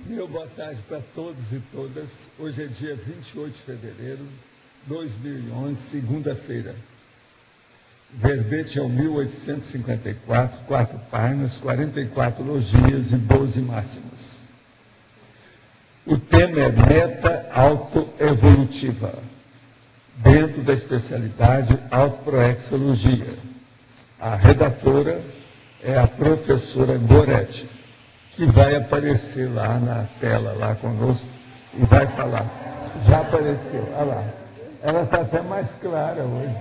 Meu boa tarde para todos e todas. Hoje é dia 28 de fevereiro de 2011, segunda-feira. Verbete é o 1854, 4 páginas, 44 logias e 12 máximas. O tema é meta autoevolutiva, dentro da especialidade autoproexologia. A redatora é a professora Goretti, que vai aparecer lá na tela, lá conosco, e vai falar. Já apareceu, olha lá. Ela está até mais clara hoje.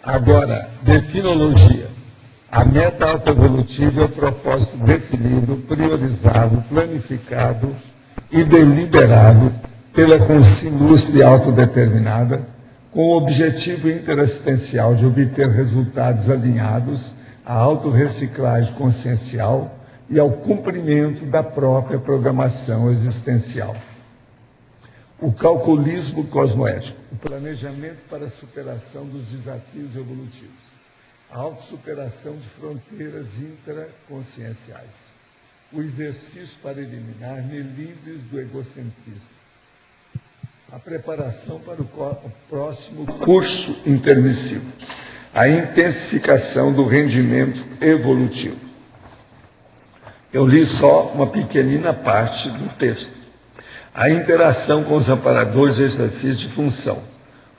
Agora, definologia. A meta autoevolutiva é o propósito definido, priorizado, planificado e deliberado pela consciência autodeterminada, com o objetivo interassistencial de obter resultados alinhados à autorreciclagem consciencial e ao cumprimento da própria programação existencial. O calculismo cosmoético, o planejamento para a superação dos desafios evolutivos, a autossuperação de fronteiras intraconscienciais, o exercício para eliminar melindres do egocentrismo, a preparação para o próximo curso intermissivo, a intensificação do rendimento evolutivo. Eu li só uma pequenina parte do texto. A interação com os amparadores extrafísicos de função,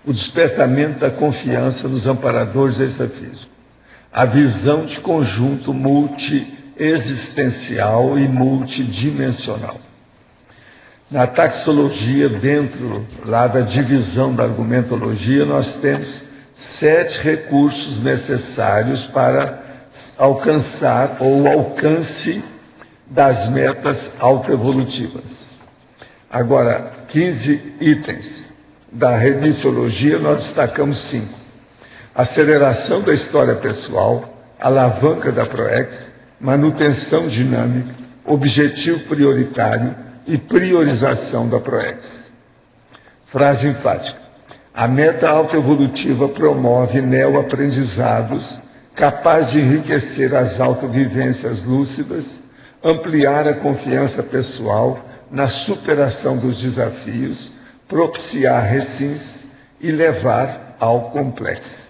o despertamento da confiança nos amparadores extrafísicos, a visão de conjunto multi-existencial e multidimensional. Na taxologia, dentro lá da divisão da argumentologia, nós temos 7 recursos necessários para alcançar ou alcance das metas autoevolutivas. Agora, 15 itens. Da remissiologia, nós destacamos 5. Aceleração da história pessoal, alavanca da PROEX, manutenção dinâmica, objetivo prioritário e priorização da PROEX. Frase enfática. A meta autoevolutiva promove neoaprendizados capazes de enriquecer as autovivências lúcidas, ampliar a confiança pessoal na superação dos desafios, propiciar recins e levar ao complexo.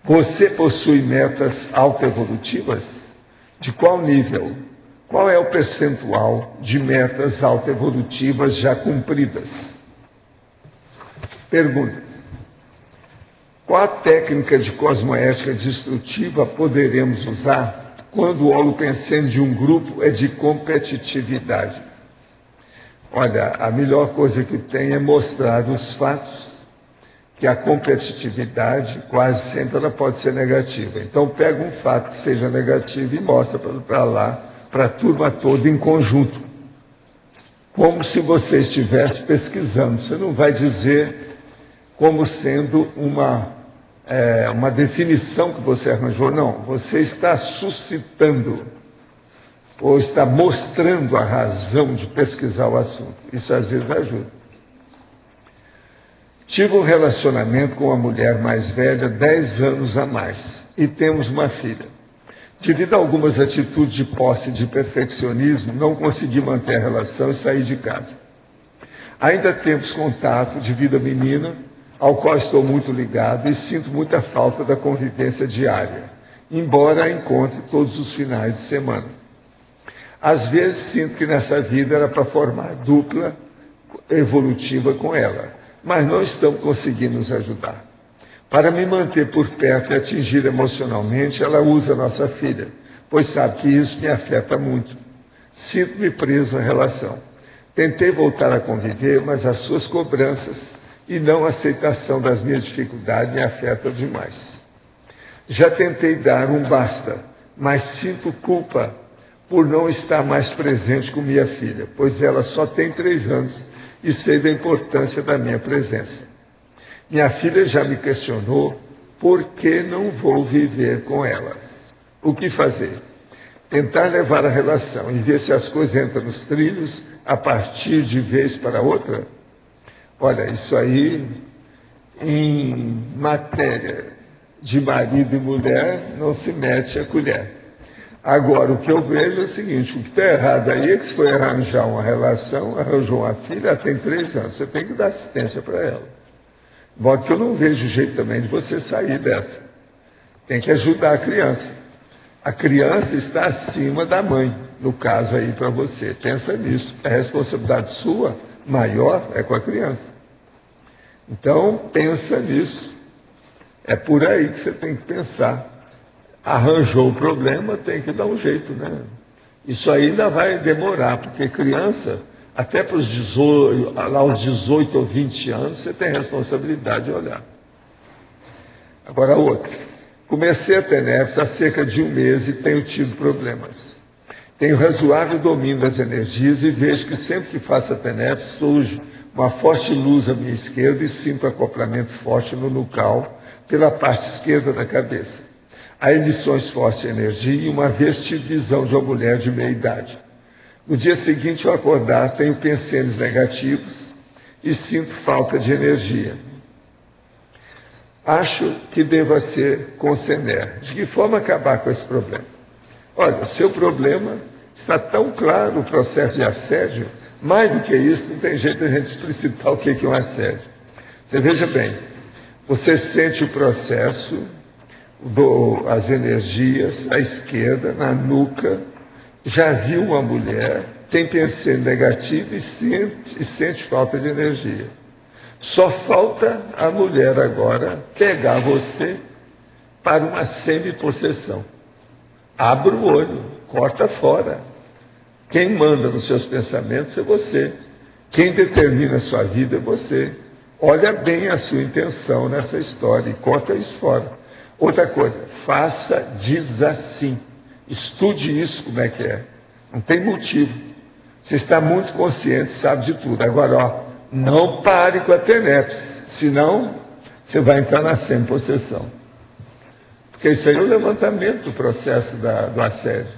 Você possui metas autoevolutivas? De qual nível? Qual é o percentual de metas autoevolutivas já cumpridas? Pergunta. Qual a técnica de cosmoética destrutiva poderemos usar quando o holopensene de um grupo é de competitividade? Olha, a melhor coisa que tem é mostrar os fatos, que a competitividade quase sempre ela pode ser negativa. Então pega um fato que seja negativo e mostra para lá, para a turma toda em conjunto. Como se você estivesse pesquisando. Você não vai dizer como sendo uma definição que você arranjou, não. Você está suscitando ou está mostrando a razão de pesquisar o assunto. Isso às vezes ajuda. Tive um relacionamento com uma mulher mais velha, 10 anos a mais, e temos uma filha. Devido a algumas atitudes de posse de perfeccionismo, não consegui manter a relação e saí de casa. Ainda temos contato de vida menina, ao qual estou muito ligado e sinto muita falta da convivência diária, embora a encontre todos os finais de semana. Às vezes sinto que nessa vida era para formar dupla evolutiva com ela, mas não estamos conseguindo nos ajudar. Para me manter por perto e atingir emocionalmente, ela usa nossa filha, pois sabe que isso me afeta muito. Sinto-me preso à relação. Tentei voltar a conviver, mas as suas cobranças e não a aceitação das minhas dificuldades me afetam demais. Já tentei dar um basta, mas sinto culpa por não estar mais presente com minha filha, pois ela só tem 3 anos e sei da importância da minha presença. Minha filha já me questionou por que não vou viver com elas. O que fazer? Tentar levar a relação e ver se as coisas entram nos trilhos a partir de vez para outra? Olha, isso aí, em matéria de marido e mulher, não se mete a colher. Agora, o que eu vejo é o seguinte, o que está errado aí é que se for arranjar uma relação, arranjou uma filha, ela tem 3 anos, você tem que dar assistência para ela. De modo que eu não vejo jeito também de você sair dessa. Tem que ajudar a criança. A criança está acima da mãe, no caso aí para você. Pensa nisso. A responsabilidade sua, maior, é com a criança. Então, pensa nisso. É por aí que você tem que pensar. Arranjou o problema, tem que dar um jeito, né? Isso ainda vai demorar, porque criança, até para os 18, lá aos 18 ou 20 anos, você tem responsabilidade de olhar. Agora, outra. Comecei a TENEPS há cerca de 1 mês e tenho tido problemas. Tenho razoável domínio das energias e vejo que sempre que faço a TENEPS surge uma forte luz à minha esquerda e sinto acoplamento forte no nucal pela parte esquerda da cabeça. Há emissões fortes de energia e uma vez tive visão de uma mulher de meia idade. No dia seguinte, ao acordar, tenho pensamentos negativos e sinto falta de energia. Acho que deva ser com o Sener. De que forma acabar com esse problema? Olha, o seu problema está tão claro, o processo de assédio, mais do que isso, não tem jeito de a gente explicitar o que é um assédio. Você veja bem, você sente o processo, as energias à esquerda, na nuca, já viu uma mulher, tem pensamento negativo e sente falta de energia. Só falta a mulher agora pegar você para uma semi-possessão. Abra o olho, corta fora. Quem manda nos seus pensamentos é você. Quem determina a sua vida é você. Olha bem a sua intenção nessa história e corta isso fora. Outra coisa, faça diz assim. Estude isso como é que é. Não tem motivo. Você está muito consciente, sabe de tudo. Agora, ó, não pare com a TENEPS, senão você vai entrar na semi-possessão. Porque isso aí é o levantamento do processo do assédio.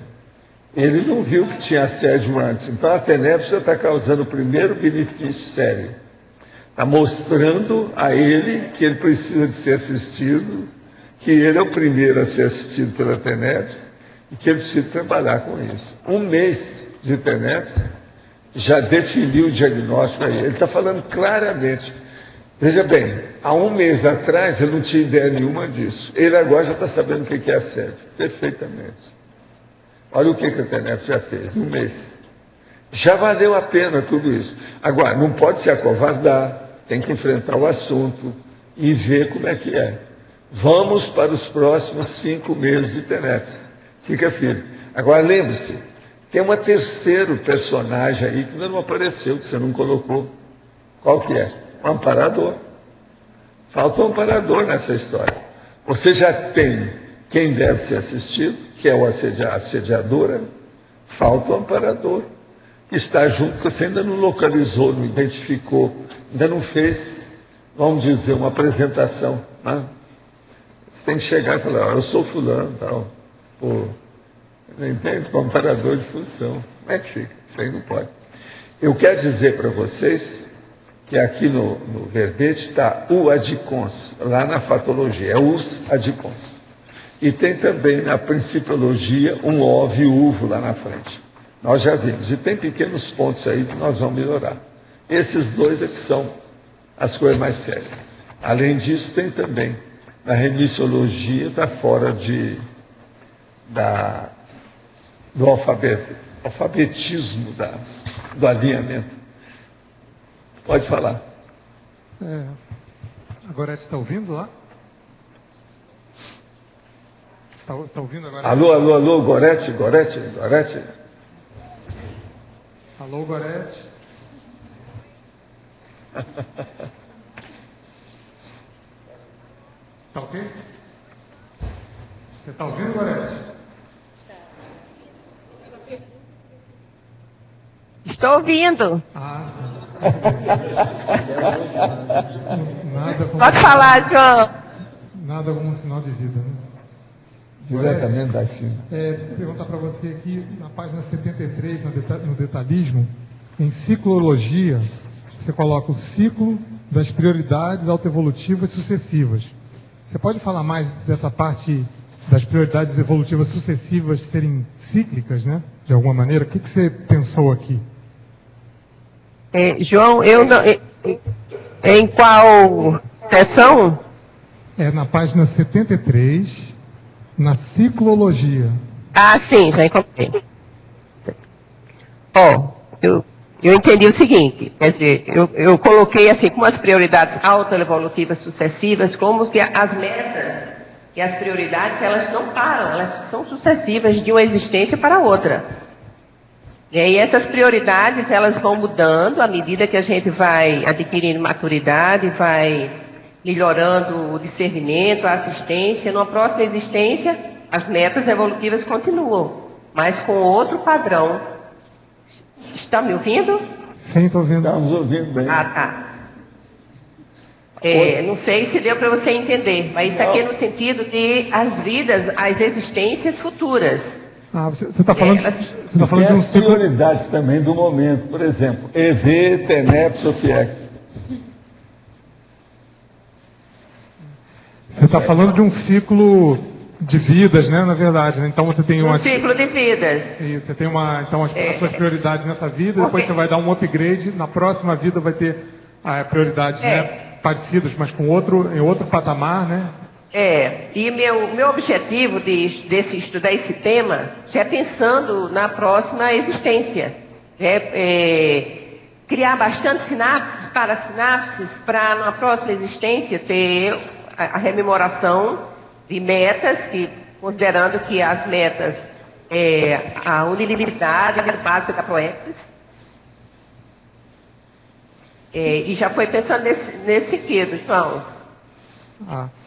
Ele não viu que tinha assédio antes. Então a TENEPS já está causando o primeiro benefício sério. Está mostrando a ele que ele precisa de ser assistido, que ele é o primeiro a ser assistido pela TENEPS e que ele precisa trabalhar com isso. 1 mês de TENEPS já definiu o diagnóstico aí. Ele está falando claramente. Veja bem, há 1 mês atrás eu não tinha ideia nenhuma disso. Ele agora já está sabendo o que é assédio. Perfeitamente. Olha o que a TENEPS já fez, 1 mês. Já valeu a pena tudo isso. Agora, não pode se acovardar, tem que enfrentar o assunto e ver como é que é. Vamos para os próximos 5 meses de TENEPS. Fica firme. Agora, lembre-se, tem um terceiro personagem aí que ainda não apareceu, que você não colocou. Qual que é? O amparador. Falta um amparador nessa história. Você já tem quem deve ser assistido, que é a assediadora. Falta o amparador, que está junto, que você ainda não localizou, não identificou, ainda não fez, vamos dizer, uma apresentação, né? Você tem que chegar e falar, eu sou fulano, tal. Pô, não entende? Comparador de função. Como é que fica? Isso aí não pode. Eu quero dizer para vocês que aqui no verbete está o adicons, lá na fatologia, é os adicons. E tem também na principiologia um O viúvo lá na frente. Nós já vimos. E tem pequenos pontos aí que nós vamos melhorar. Esses 2 é que são as coisas mais sérias. Além disso, tem também na remissiologia, está fora do alfabetismo do alinhamento. Pode falar. A Gorete está ouvindo lá? Está ouvindo agora? Alô, Gorete. Alô, Gorete. Está ok? Você está ouvindo, Gorete? Estou ouvindo. Pode falar, João. Nada como um sinal de vida, né? Diretamente da China. Perguntar para você aqui, na página 73, no detalhismo, em ciclologia, você coloca o ciclo das prioridades autoevolutivas sucessivas. Você pode falar mais dessa parte das prioridades evolutivas sucessivas serem cíclicas, né? De alguma maneira? O que você pensou aqui? João, eu não, em qual seção? É na página 73, na ciclologia. Ah, sim, já encontrei. Eu entendi o seguinte, quer dizer, eu coloquei assim como as prioridades autoevolutivas sucessivas, como que as metas e as prioridades, elas não param, elas são sucessivas de uma existência para outra. E aí essas prioridades, elas vão mudando à medida que a gente vai adquirindo maturidade, vai melhorando o discernimento, a assistência. Numa próxima existência, as metas evolutivas continuam, mas com outro padrão. Está me ouvindo? Sim, estou ouvindo. Estamos ouvindo bem. Ah, tá. Não sei se deu para você entender, mas isso aqui é no sentido de as vidas, as existências futuras. Ah, você está falando, você tá falando de um as ciclo... prioridades também do momento, por exemplo, EV, TENEP, SOFIEX. Você está falando de um ciclo de vidas, né, na verdade, né? Então você tem Um ciclo de vidas. Isso, você tem então as suas prioridades nessa vida, depois você vai dar um upgrade, na próxima vida vai ter prioridades, né, parecidas, mas em outro patamar, né? E meu objetivo de estudar esse tema já é pensando na próxima existência. Criar bastante sinapses, parasinapses, para na próxima existência ter a rememoração de metas, considerando que as metas a unibilidade básica da Proexis. E já foi pensando nesse sentido, João.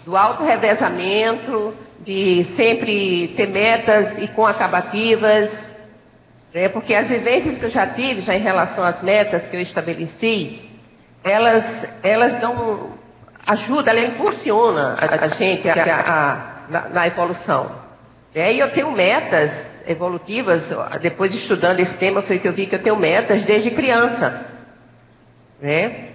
Do auto-revezamento, de sempre ter metas e com acabativas, porque as vivências que eu já tive, já em relação às metas que eu estabeleci, elas dão ajuda, ela impulsiona a gente na evolução. E eu tenho metas evolutivas, depois de estudando esse tema, foi que eu vi que eu tenho metas desde criança, né?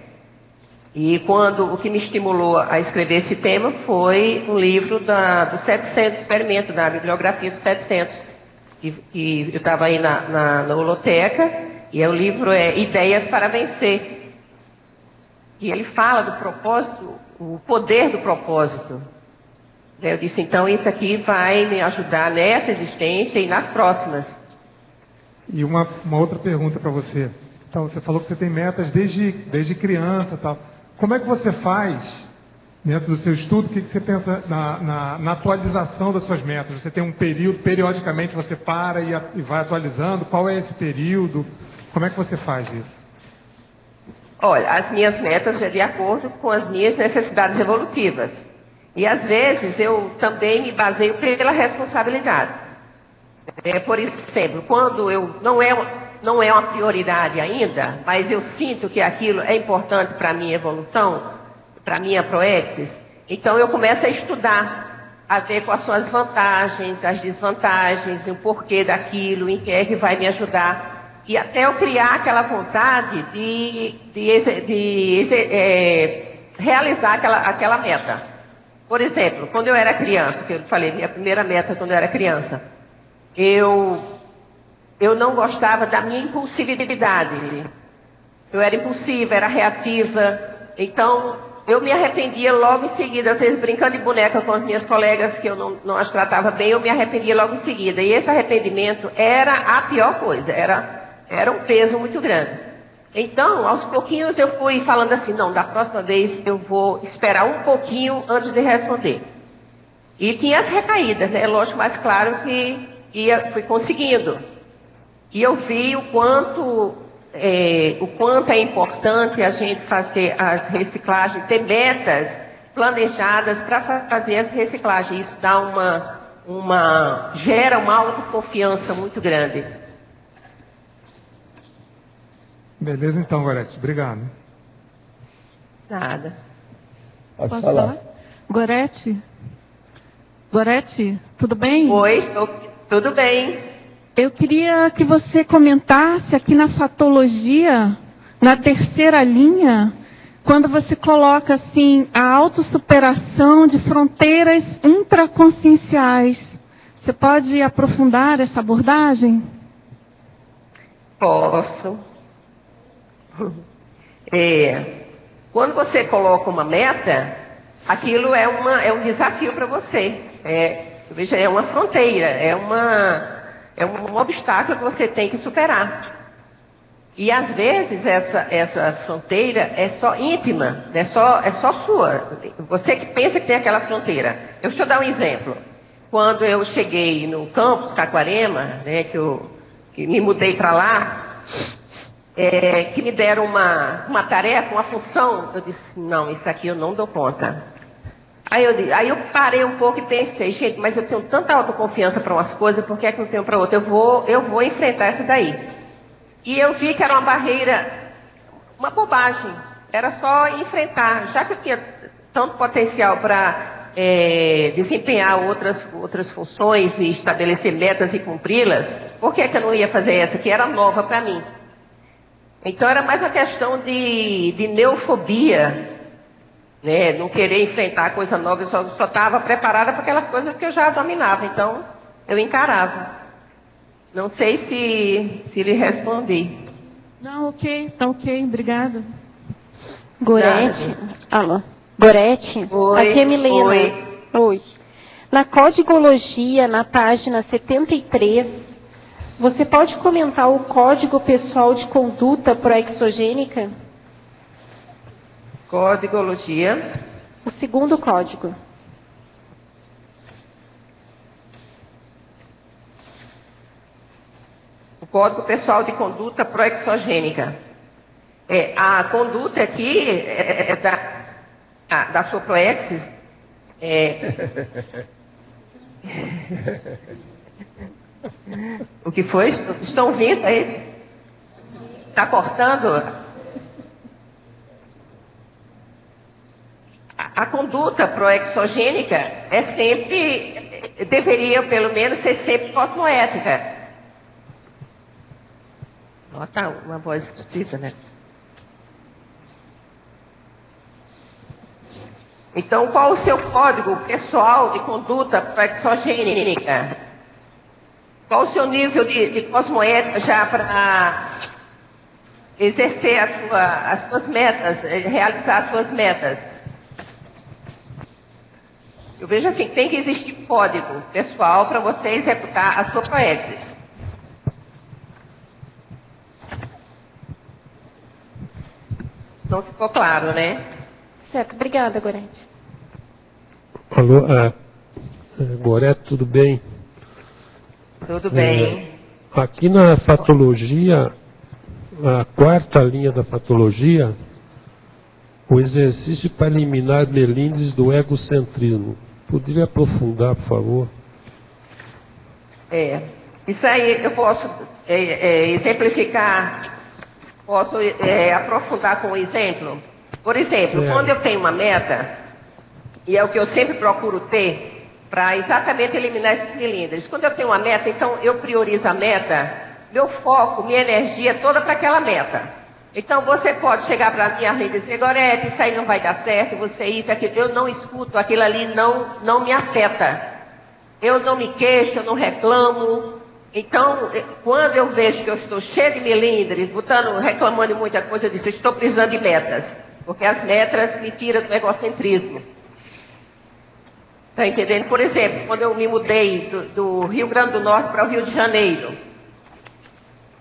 E o que me estimulou a escrever esse tema foi um livro do 700 Experimento, da bibliografia do 700, que eu estava aí na holoteca, e o livro é Ideias para Vencer. E ele fala do propósito, o poder do propósito. Eu disse, então, isso aqui vai me ajudar nessa existência e nas próximas. E uma outra pergunta para você. Então, você falou que você tem metas desde criança e tal. Como é que você faz, dentro do seu estudo, o que você pensa na atualização das suas metas? Você tem um período, periodicamente você para e vai atualizando? Qual é esse período? Como é que você faz isso? Olha, as minhas metas é de acordo com as minhas necessidades evolutivas. E às vezes eu também me baseio pela responsabilidade. Por exemplo, quando não é uma prioridade ainda, mas eu sinto que aquilo é importante para a minha evolução, para a minha Proexis, então eu começo a estudar, a ver quais são as vantagens, as desvantagens, o porquê daquilo, em que é que vai me ajudar. E até eu criar aquela vontade de realizar aquela meta. Por exemplo, quando eu era criança, que eu falei, minha primeira meta quando eu era criança, eu não gostava da minha impulsividade. Eu era impulsiva, era reativa, então eu me arrependia logo em seguida, às vezes brincando de boneca com as minhas colegas, que eu não as tratava bem, eu me arrependia logo em seguida. E esse arrependimento era a pior coisa, era um peso muito grande. Então, aos pouquinhos eu fui falando assim, não, da próxima vez eu vou esperar um pouquinho antes de responder. E tinha as recaídas, né? Lógico, mas claro que fui conseguindo. E eu vi o quanto é importante a gente fazer as reciclagens, ter metas planejadas para fazer as reciclagens. Isso dá gera uma autoconfiança muito grande. Beleza então, Gorete. Obrigado. Nada. Posso falar? Gorete, tudo bem? Oi, tudo bem. Eu queria que você comentasse aqui na fatologia, na terceira linha, quando você coloca assim a autossuperação de fronteiras intraconscienciais. Você pode aprofundar essa abordagem? Posso. Quando você coloca uma meta, aquilo é um desafio para você. Veja, é uma fronteira, é um obstáculo que você tem que superar. E às vezes essa fronteira é só íntima, é só sua. Você que pensa que tem aquela fronteira. Deixa eu dar um exemplo. Quando eu cheguei no campus Saquarema, né, que me mudei para lá, que me deram uma tarefa, uma função, eu disse, não, isso aqui eu não dou conta. Aí eu parei um pouco e pensei, gente, mas eu tenho tanta autoconfiança para umas coisas, por que é que não tenho para outras? Eu vou enfrentar essa daí. E eu vi que era uma barreira, uma bobagem. Era só enfrentar. Já que eu tinha tanto potencial para desempenhar outras funções e estabelecer metas e cumpri-las, por que eu não ia fazer essa, que era nova para mim? Então era mais uma questão de neofobia, né? Não querer enfrentar coisa nova, eu só estava preparada para aquelas coisas que eu já dominava. Então eu encarava. Não sei se lhe respondi. Não, ok, tá ok, obrigada. Gorete, alô. Gorete, Oi, aqui é Milena. Oi. Na Codigologia, na página 73, você pode comentar o Código Pessoal de Conduta Proexogênica? Codigologia. O segundo código. Código Pessoal de Conduta Proexogênica. A conduta aqui da sua proexis. O que foi? Estão vindo aí? Está cortando? A conduta proexogênica deveria pelo menos ser sempre cosmoética. Tá uma voz esquisita, né? Então, qual o seu código pessoal de conduta proexogênica? Qual o seu nível de cosmoética já para exercer as suas metas, realizar as suas metas? Eu vejo assim, tem que existir código pessoal para você executar a sua proexis. Não ficou claro, né? Certo, obrigada, Gorete. Alô, Gorete, tudo bem? Tudo bem. Aqui na fatologia, a quarta linha da fatologia, o exercício para eliminar melindres do egocentrismo. Poderia aprofundar, por favor? Isso aí eu posso exemplificar. Posso aprofundar com um exemplo? Por exemplo, quando eu tenho uma meta, e é o que eu sempre procuro ter, para exatamente eliminar esses melindres. Quando eu tenho uma meta, então eu priorizo a meta, meu foco, minha energia toda para aquela meta. Então você pode chegar para mim e dizer, Gorete, isso aí não vai dar certo, você isso, aquilo. Eu não escuto, aquilo ali não me afeta. Eu não me queixo, eu não reclamo. Então, quando eu vejo que eu estou cheio de melindres, reclamando de muita coisa, eu disse, eu estou precisando de metas. Porque as metas me tiram do egocentrismo. Está entendendo? Por exemplo, quando eu me mudei do Rio Grande do Norte para o Rio de Janeiro,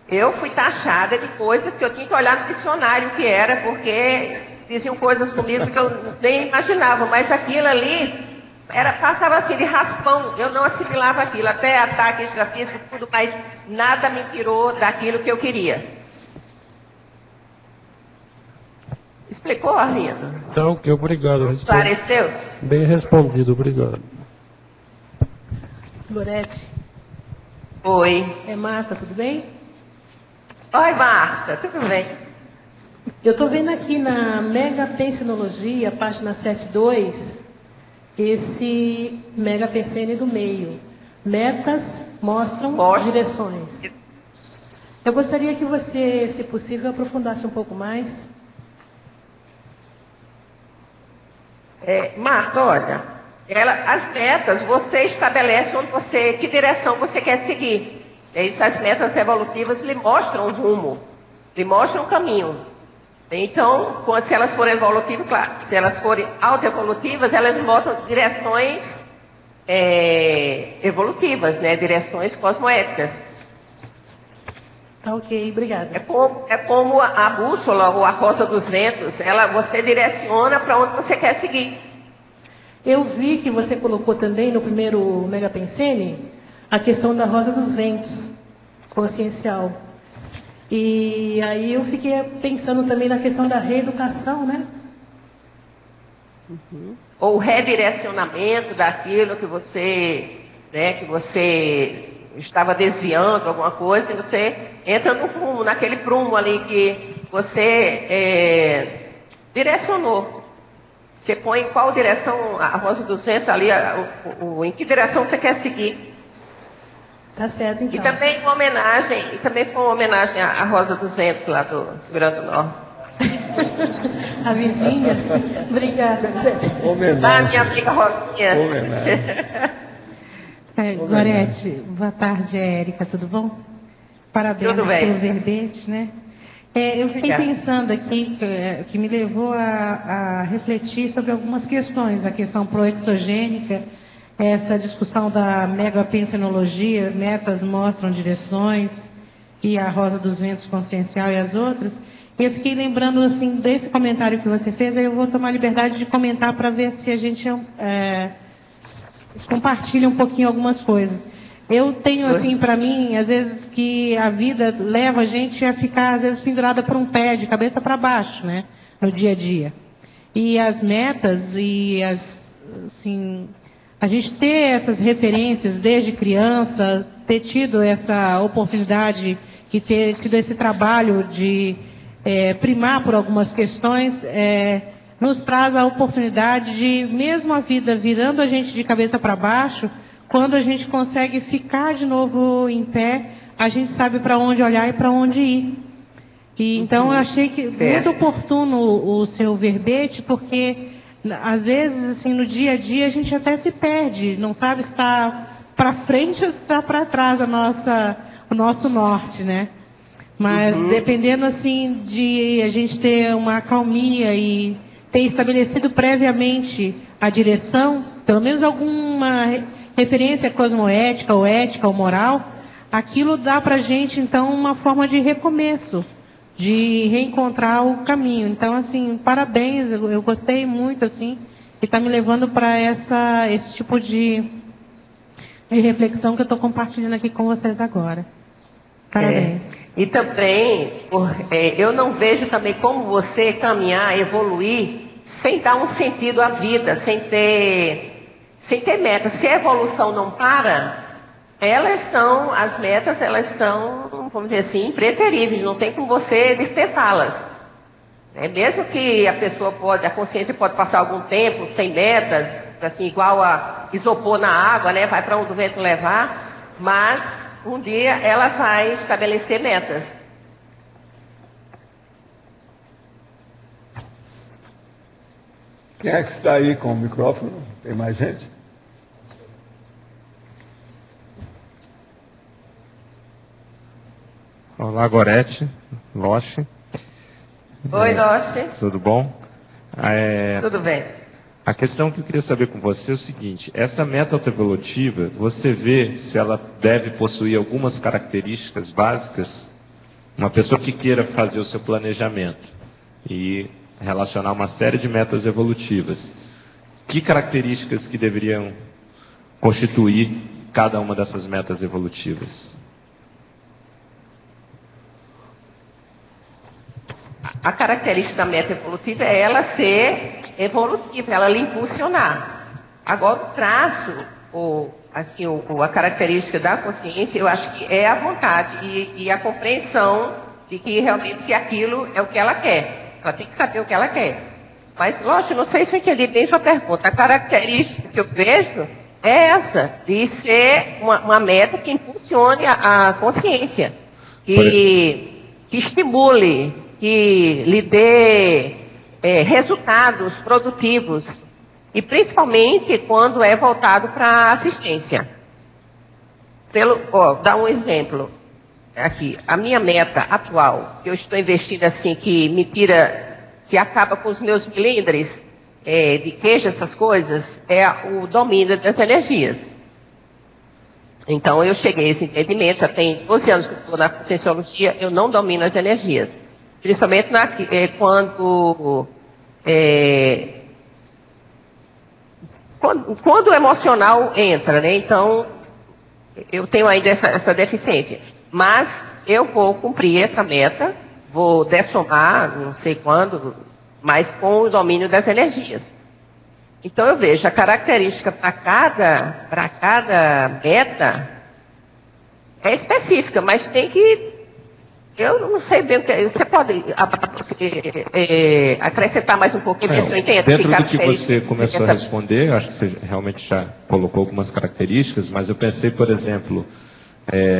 eu fui taxada de coisas que eu tinha que olhar no dicionário o que era, porque diziam coisas comigo que eu nem imaginava. Mas aquilo ali passava assim de raspão, eu não assimilava aquilo, até ataque extrafísico, tudo, mas nada me tirou daquilo que eu queria. Explicou, Arlindo? Então, ok, obrigado. Esclareceu? Bem respondido, obrigado. Gorete. Oi. É Marta, tudo bem? Oi, Marta, tudo bem? Eu estou vendo aqui na Mega Pensinologia, página 72, esse Mega PCN do meio. Metas mostram direções. Eu gostaria que você, se possível, aprofundasse um pouco mais. Marta, olha, as metas você estabelece que direção você quer seguir. As metas evolutivas lhe mostram o rumo, lhe mostram o caminho. Então, se elas forem evolutivas, claro, se elas forem autoevolutivas, elas mostram direções evolutivas, né? Direções cosmoéticas. Tá, ok, obrigada. É como a bússola ou a rosa dos ventos, você direciona para onde você quer seguir. Eu vi que você colocou também no primeiro Mega Pensene a questão da rosa dos ventos, consciencial. E aí eu fiquei pensando também na questão da reeducação, né? Uhum. Ou redirecionamento daquilo que você estava desviando alguma coisa, e você entra no rumo, naquele prumo ali que você direcionou. Você põe em qual direção a rosa dos ventos ali, em que direção você quer seguir. Tá certo, então. E também foi uma homenagem à Rosa dos Ventos lá do Rio Grande do Norte. A vizinha. Obrigada. Homenagem. Minha amiga Rosinha. Gorete, boa tarde, Érica, tudo bom? Parabéns pelo verbete, né? Eu fiquei pensando aqui, que me levou a refletir sobre algumas questões, a questão proexogênica, essa discussão da megapensenologia, metas mostram direções, e a Rosa dos Ventos consciencial e as outras. E eu fiquei lembrando assim, desse comentário que você fez, aí eu vou tomar a liberdade de comentar para ver se a gente compartilha um pouquinho algumas coisas. Eu tenho assim para mim, às vezes, que a vida leva a gente a ficar, às vezes, pendurada por um pé, de cabeça para baixo, né, no dia a dia. E as metas e a gente ter essas referências desde criança, ter tido essa oportunidade e ter tido esse trabalho de primar por algumas questões, nos traz a oportunidade de, mesmo a vida virando a gente de cabeça para baixo, quando a gente consegue ficar de novo em pé, a gente sabe para onde olhar e para onde ir. E, então, eu achei que muito oportuno o seu verbete, porque às vezes, assim, no dia a dia, a gente até se perde, não sabe se está para frente ou se está para trás o nosso norte, né? Mas dependendo, assim, de a gente ter uma acalmia e ter estabelecido previamente a direção, pelo menos alguma referência cosmoética ou ética ou moral, aquilo dá para a gente, então, uma forma de recomeço, de reencontrar o caminho. Então, assim, parabéns, eu gostei muito, assim, e está me levando para esse tipo de reflexão que eu estou compartilhando aqui com vocês agora. Parabéns. E também, eu não vejo também como você caminhar, evoluir, sem dar um sentido à vida, sem ter meta. Se a evolução não para, as metas, elas são, vamos dizer assim, impreteríveis, não tem como você dispensá-las. Mesmo que a consciência pode passar algum tempo sem metas, assim, igual a isopor na água, né, vai para onde o vento levar, mas um dia ela vai estabelecer metas. Quem é que está aí com o microfone? Tem mais gente? Olá, Gorete, Loche. Oi, Loche. Tudo bom? Tudo bem. A questão que eu queria saber com você é o seguinte: essa meta autoevolutiva, você vê se ela deve possuir algumas características básicas? Uma pessoa que queira fazer o seu planejamento e relacionar uma série de metas evolutivas, que características que deveriam constituir cada uma dessas metas evolutivas? A característica da meta evolutiva é ela ser evolutiva, ela lhe impulsionar. Agora, o traço, a característica da consciência, eu acho que é a vontade e a compreensão de que realmente se aquilo é o que ela quer. Ela tem que saber o que ela quer. Mas, lógico, não sei se eu entendi bem sua pergunta. A característica que eu vejo é essa, de ser uma meta que impulsione a consciência, que estimule, que lhe dê resultados produtivos. E principalmente quando é voltado para assistência. Dar um exemplo. Aqui, a minha meta atual, que eu estou investindo assim, que me tira, que acaba com os meus milindres de queixa, essas coisas, é o domínio das energias. Então, eu cheguei a esse entendimento, já tem 12 anos que eu estou na Conscienciologia, eu não domino as energias. Principalmente quando o emocional entra, né? Então, eu tenho ainda essa deficiência. Mas eu vou cumprir essa meta, vou dessomar, não sei quando, mas com o domínio das energias. Então eu vejo a característica para cada meta é específica, mas tem que... Eu não sei bem o que... Você pode acrescentar mais um pouquinho, porque eu entendo. Dentro do que você começou a responder, acho que você realmente já colocou algumas características, mas eu pensei, por exemplo...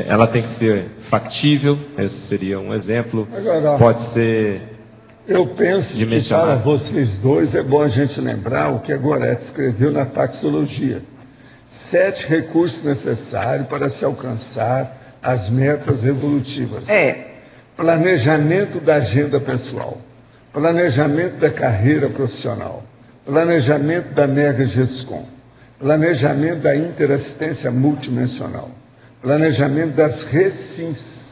ela tem que ser factível, esse seria um exemplo. Agora, pode ser eu penso que para vocês dois é bom a gente lembrar o que a Goretti escreveu na taxologia. 7 recursos necessários para se alcançar as metas evolutivas. Planejamento da agenda pessoal, planejamento da carreira profissional, planejamento da Mega Gescom, planejamento da interassistência multidimensional, planejamento das recins,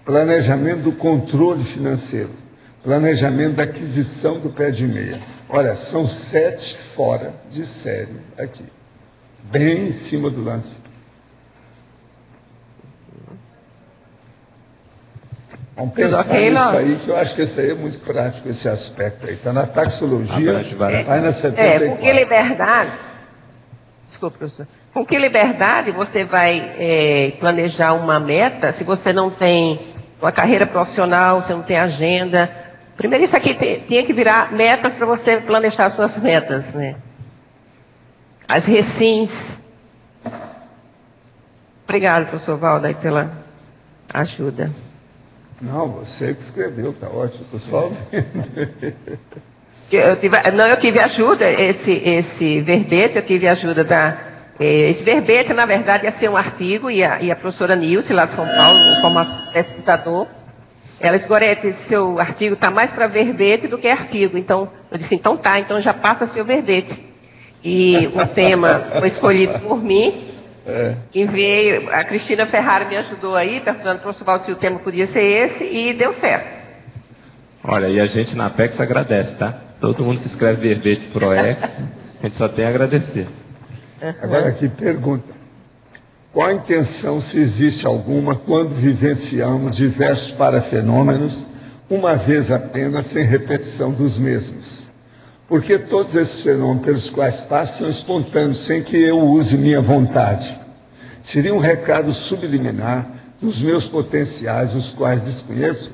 planejamento do controle financeiro, planejamento da aquisição do pé de meia. Olha, são 7 fora de série aqui, bem em cima do lance. Vamos pensar nisso aí, que eu acho que esse aí é muito prático, esse aspecto aí. Está na taxologia, vai na 74. Com que liberdade... Desculpa, professor. Com que liberdade você vai planejar uma meta se você não tem uma carreira profissional, você não tem agenda? Primeiro, isso aqui tinha que virar metas para você planejar suas metas, né? As recins. Obrigado, professor Valdo, aí pela ajuda. Não, você que escreveu, está ótimo. Estou só vendo. Eu tive ajuda, esse verbete, eu tive ajuda da... esse verbete, na verdade, ia ser um artigo, e a professora Nilce, lá de São Paulo, como pesquisador, ela disse: Goretti, seu artigo está mais para verbete do que artigo. Então, eu disse, então tá, então já passa seu verbete. E o tema foi escolhido por mim, e veio, a Cristina Ferrari me ajudou aí, perguntando para o professor Valdo se o tema podia ser esse, e deu certo. Olha, e a gente na Apex agradece, tá? Todo mundo que escreve verbete pro Ex, a gente só tem a agradecer. Agora aqui, pergunta. Qual a intenção, se existe alguma, quando vivenciamos diversos parafenômenos, uma vez apenas, sem repetição dos mesmos? Porque todos esses fenômenos pelos quais passo são espontâneos, sem que eu use minha vontade. Seria um recado subliminar dos meus potenciais, os quais desconheço?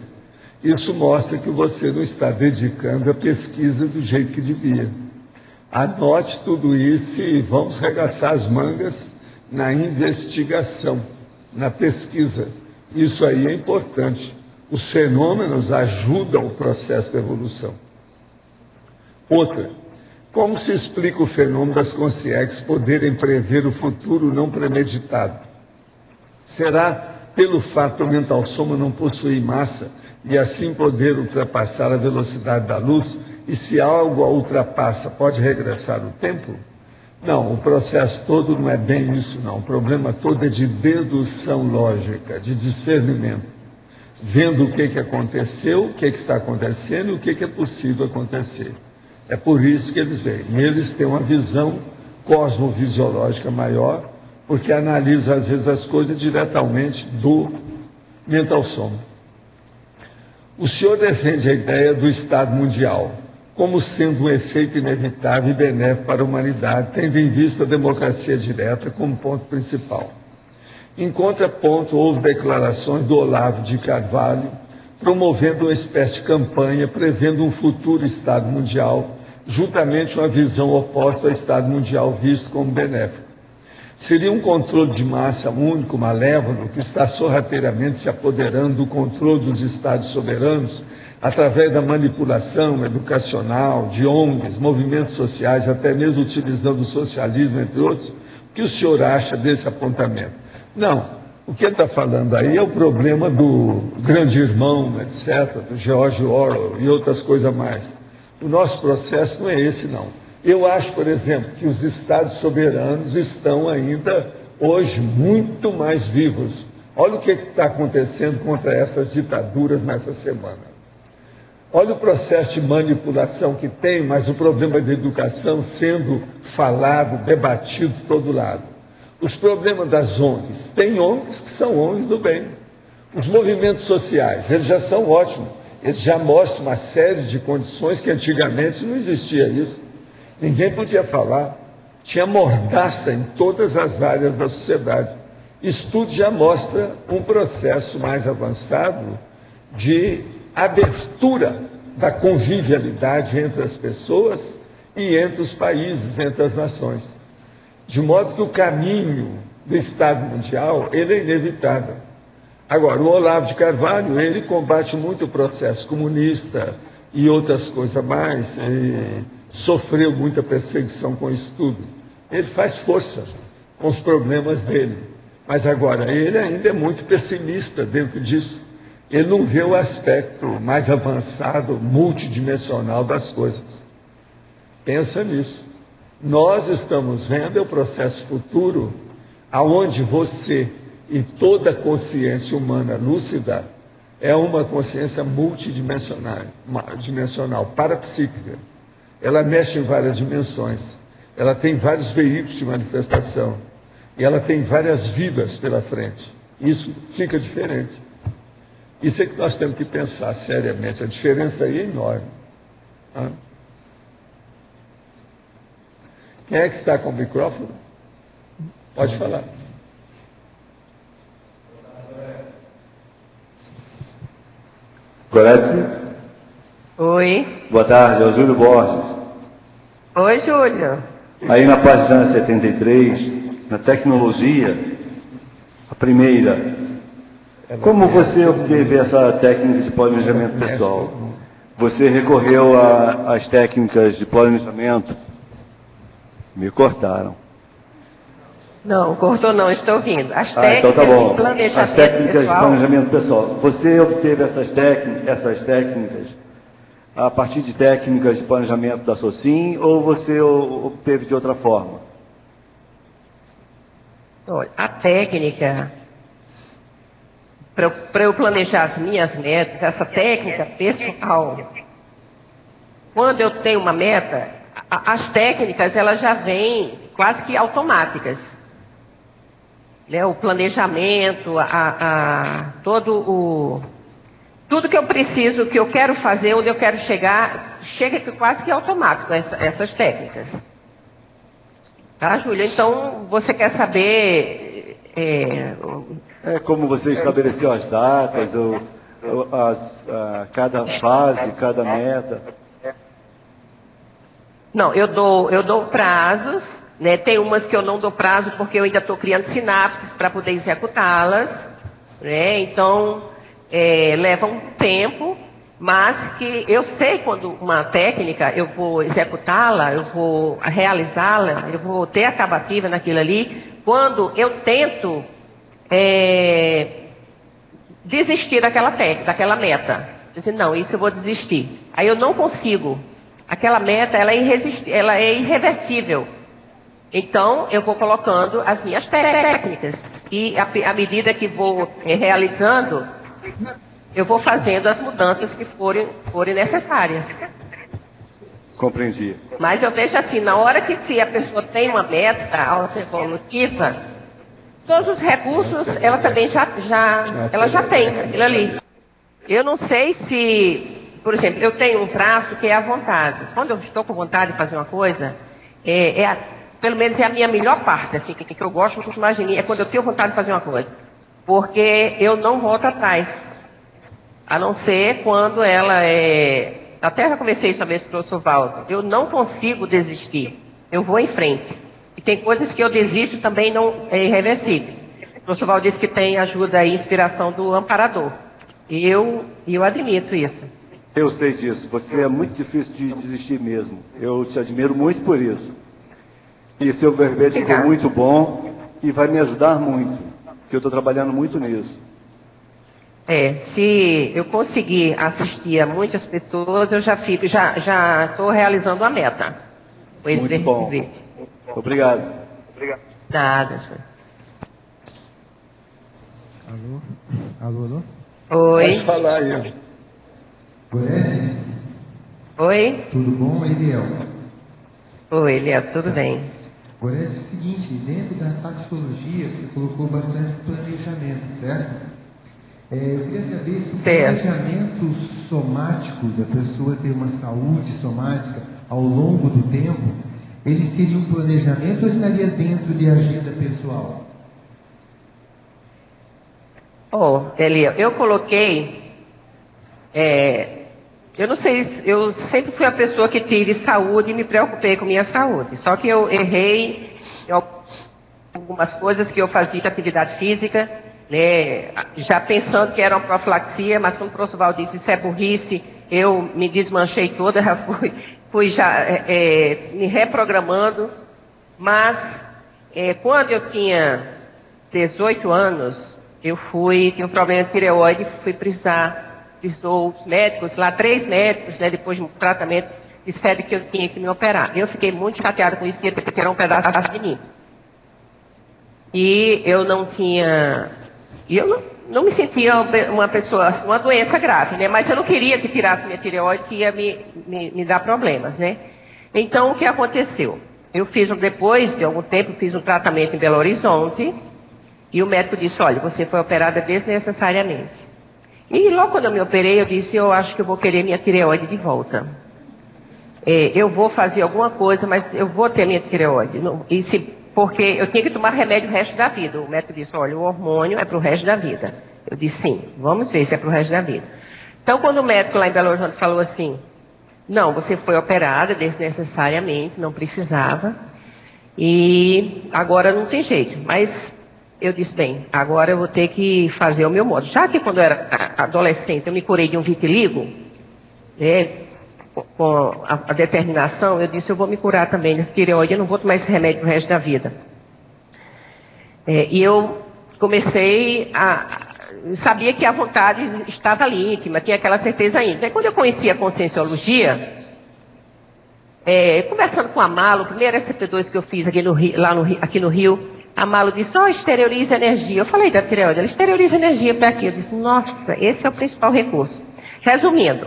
Isso mostra que você não está dedicando a pesquisa do jeito que devia. Anote tudo isso e vamos regaçar as mangas na investigação, na pesquisa. Isso aí é importante. Os fenômenos ajudam o processo de evolução. Outra, como se explica o fenômeno das consciências poderem prever o futuro não premeditado? Será pelo fato do mental soma não possuir massa e assim poder ultrapassar a velocidade da luz? E se algo a ultrapassa, pode regressar o tempo? Não, o processo todo não é bem isso, não. O problema todo é de dedução lógica, de discernimento. Vendo o que aconteceu, o que está acontecendo e o que é possível acontecer. É por isso que eles veem. Eles têm uma visão cosmovisiológica maior, porque analisam, às vezes, as coisas diretamente do mental soma. O senhor defende a ideia do Estado mundial como sendo um efeito inevitável e benéfico para a humanidade, tendo em vista a democracia direta como ponto principal. Em contraponto, houve declarações do Olavo de Carvalho, promovendo uma espécie de campanha, prevendo um futuro Estado mundial, juntamente uma visão oposta ao Estado mundial visto como benéfico. Seria um controle de massa único, malévolo, que está sorrateiramente se apoderando do controle dos Estados soberanos, através da manipulação educacional, de ONGs, movimentos sociais, até mesmo utilizando o socialismo, entre outros. O que o senhor acha desse apontamento? Não, o que ele está falando aí é o problema do grande irmão, etc., do George Orwell e outras coisas mais. O nosso processo não é esse, não. Eu acho, por exemplo, que os estados soberanos estão ainda, hoje, muito mais vivos. Olha o que está acontecendo contra essas ditaduras nessa semana. Olha o processo de manipulação que tem, mas o problema da educação sendo falado, debatido de todo lado. Os problemas das ONGs. Tem ONGs que são ONGs do bem. Os movimentos sociais, eles já são ótimos. Eles já mostram uma série de condições que antigamente não existia isso. Ninguém podia falar. Tinha mordaça em todas as áreas da sociedade. Isso tudo já mostra um processo mais avançado de abertura da convivialidade entre as pessoas e entre os países, entre as nações. De modo que o caminho do Estado Mundial, ele é inevitável. Agora, o Olavo de Carvalho, ele combate muito o processo comunista e outras coisas mais, e sofreu muita perseguição com isso tudo. Ele faz força com os problemas dele. Mas agora, ele ainda é muito pessimista dentro disso. Ele não vê o aspecto mais avançado, multidimensional das coisas. Pensa nisso. Nós estamos vendo o processo futuro, aonde você e toda a consciência humana lúcida é uma consciência multidimensional, parapsíquica. Ela mexe em várias dimensões. Ela tem vários veículos de manifestação. E ela tem várias vidas pela frente. Isso fica diferente. Isso é que nós temos que pensar seriamente. A diferença aí é enorme. Quem é que está com o microfone? Pode falar. Gorete? Oi. Boa tarde, é o Júlio Borges. Oi, Júlio. Aí na página 73, na tecnologia, a primeira, como você obteve essa técnica de planejamento pessoal? Você recorreu às técnicas de planejamento? Me cortaram. Não, cortou não, estou ouvindo. As técnicas então tá bom. De planejamento pessoal. As técnicas de planejamento pessoal. Você obteve essas técnicas a partir de técnicas de planejamento da Socin ou você obteve de outra forma? Olha, a técnica, para eu planejar as minhas metas, essa técnica pessoal, quando eu tenho uma meta, as técnicas elas já vêm quase que automáticas. Né? O planejamento, tudo que eu preciso, que eu quero fazer, onde eu quero chegar, chega quase que automático essas técnicas. Tá, Júlia? Então, você quer saber... como você estabeleceu as datas, cada fase, cada meta? Não, eu dou prazos, né? Tem umas que eu não dou prazo porque eu ainda estou criando sinapses para poder executá-las, né? Então, leva um tempo, mas que eu sei quando uma técnica eu vou executá-la, eu vou realizá-la, eu vou ter acabativa naquilo ali, quando eu tento desistir daquela meta. Dizer, não, isso eu vou desistir. Aí eu não consigo. Aquela meta, ela é irreversível. Então, eu vou colocando as minhas técnicas. E à medida que vou realizando, eu vou fazendo as mudanças que forem necessárias. Compreendi. Mas eu deixo assim, na hora que se a pessoa tem uma meta evolutiva, todos os recursos, ela também já tem aquilo ali. Eu não sei se... Por exemplo, eu tenho um traço que é a vontade. Quando eu estou com vontade de fazer uma coisa, pelo menos é a minha melhor parte, assim, que eu gosto muito mais de mim, é quando eu tenho vontade de fazer uma coisa. Porque eu não volto atrás. A não ser quando ela é... Até já conversei sobre isso com o professor Valdo. Eu não consigo desistir. Eu vou em frente. E tem coisas que eu desisto também não irreversíveis. O professor Valdo disse que tem ajuda e inspiração do amparador. Eu admito isso. Eu sei disso. Você é muito difícil de desistir mesmo. Eu te admiro muito por isso. E seu verbete ficou muito bom e vai me ajudar muito, porque eu estou trabalhando muito nisso. Se eu conseguir assistir a muitas pessoas, eu já estou realizando a meta. Muito bom. Obrigado. Nada, senhor. Alô? Oi. Pode falar aí. Gorete? Oi. Tudo bom, Eliel? Oi, Eliel, tudo bem? Gorete, é o seguinte, dentro da taxologia você colocou bastante planejamento, certo? Eu queria saber se o planejamento somático da pessoa ter uma saúde somática ao longo do tempo, ele seria um planejamento ou estaria dentro de agenda pessoal? Eliel, eu coloquei, eu não sei, eu sempre fui a pessoa que tive saúde e me preocupei com minha saúde, só que eu errei em algumas coisas que eu fazia de atividade física, né, já pensando que era uma profilaxia, mas quando o professor disse isso é burrice, eu me desmanchei toda, já fui me reprogramando, mas quando eu tinha 18 anos, eu tinha um problema de tireoide, precisou os médicos, lá 3 médicos, né, depois de um tratamento, disseram que eu tinha que me operar. Eu fiquei muito chateada com isso, que ia tirar um pedaço de mim. E eu não tinha... Eu não me sentia uma pessoa, uma doença grave, né? Mas eu não queria que tirasse minha tireoide, que ia me dar problemas, né? Então, o que aconteceu? Depois de algum tempo, fiz um tratamento em Belo Horizonte, e o médico disse, olha, você foi operada desnecessariamente. E logo quando eu me operei, eu disse, eu acho que eu vou querer minha tireoide de volta. Eu vou fazer alguma coisa, mas eu vou ter minha tireoide. Porque eu tinha que tomar remédio o resto da vida. O médico disse, olha, o hormônio é para o resto da vida. Eu disse, sim, vamos ver se é para o resto da vida. Então, quando o médico lá em Belo Horizonte falou assim, não, você foi operada desnecessariamente, não precisava, e agora não tem jeito. Mas eu disse, bem, agora eu vou ter que fazer o meu modo. Já que quando eu era adolescente eu me curei de um vitiligo, com a determinação, eu disse, eu vou me curar também desse tireoide, eu não vou tomar esse remédio pro resto da vida. E eu comecei sabia que a vontade estava ali, íntima, tinha aquela certeza íntima. E quando eu conheci a Conscienciologia, conversando com a Malo, o primeiro SP2 que eu fiz aqui no Rio, a Malo disse, exterioriza energia. Eu falei da tireoide, ela exterioriza energia para aqui. Eu disse, nossa, esse é o principal recurso. Resumindo,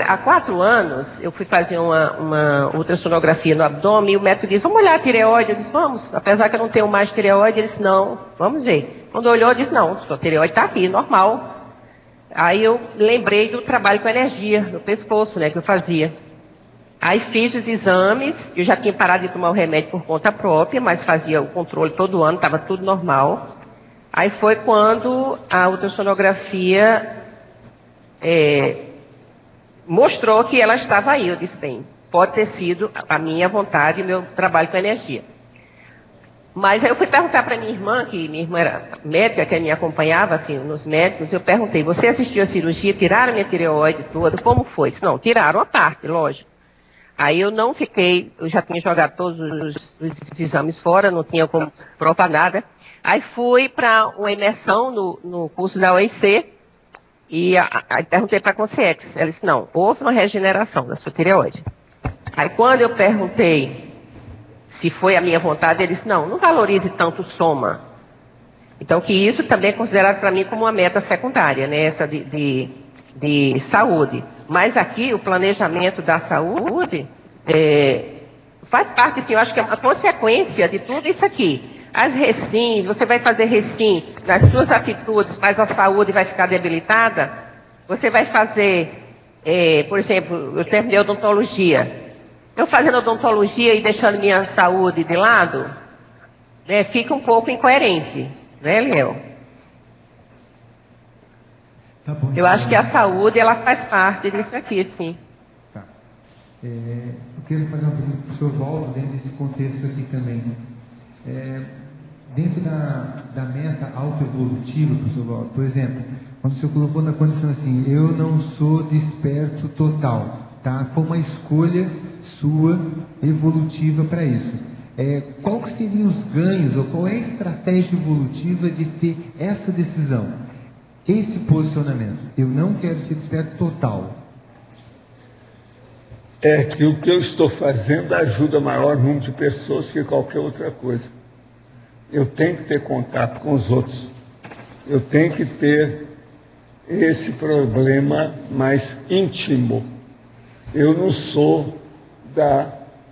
há 4 anos, eu fui fazer uma ultrassonografia no abdômen e o médico disse, vamos olhar a tireoide? Eu disse, vamos. Apesar que eu não tenho mais tireoide, ele disse, não, vamos ver. Quando olhou, eu disse, não, sua tireoide está aqui, normal. Aí eu lembrei do trabalho com energia no pescoço, né, que eu fazia. Aí fiz os exames, eu já tinha parado de tomar o remédio por conta própria, mas fazia o controle todo ano, estava tudo normal. Aí foi quando a ultrassonografia mostrou que ela estava aí. Eu disse, bem, pode ter sido a minha vontade e o meu trabalho com energia. Mas aí eu fui perguntar para minha irmã, que minha irmã era médica, que me acompanhava assim, nos médicos, eu perguntei, você assistiu a cirurgia, tiraram minha tireoide toda, como foi? Disse, não, tiraram a parte, lógico. Aí eu não fiquei, eu já tinha jogado todos os exames fora, não tinha como provar nada. Aí fui para uma imersão no curso da OIC, e aí perguntei para a Consciex, ela disse, não, houve uma regeneração da sua tireoide. Aí quando eu perguntei se foi a minha vontade, ele disse, não valorize tanto o soma. Então que isso também é considerado para mim como uma meta secundária, né, essa de saúde. Mas aqui o planejamento da saúde faz parte, sim, eu acho que é uma consequência de tudo isso aqui. As recins, você vai fazer recim nas suas atitudes, mas a saúde vai ficar debilitada. Você vai fazer, por exemplo, eu terminei odontologia. Eu fazendo odontologia e deixando minha saúde de lado, né, fica um pouco incoerente, né, Léo? Tá bom, eu acho que a saúde, ela faz parte disso aqui, sim. Tá. Eu queria fazer uma pergunta para o professor Waldo, dentro desse contexto aqui também. Dentro da meta autoevolutiva, professor Waldo, por exemplo, quando o senhor colocou na condição assim, eu não sou desperto total, tá? Foi uma escolha sua, evolutiva para isso. Qual que seriam os ganhos, ou qual é a estratégia evolutiva de ter essa decisão, esse posicionamento? Eu não quero ser desperto total. É que o que eu estou fazendo ajuda maior número de pessoas que qualquer outra coisa. Eu tenho que ter contato com os outros. Eu tenho que ter esse problema mais íntimo. Eu não sou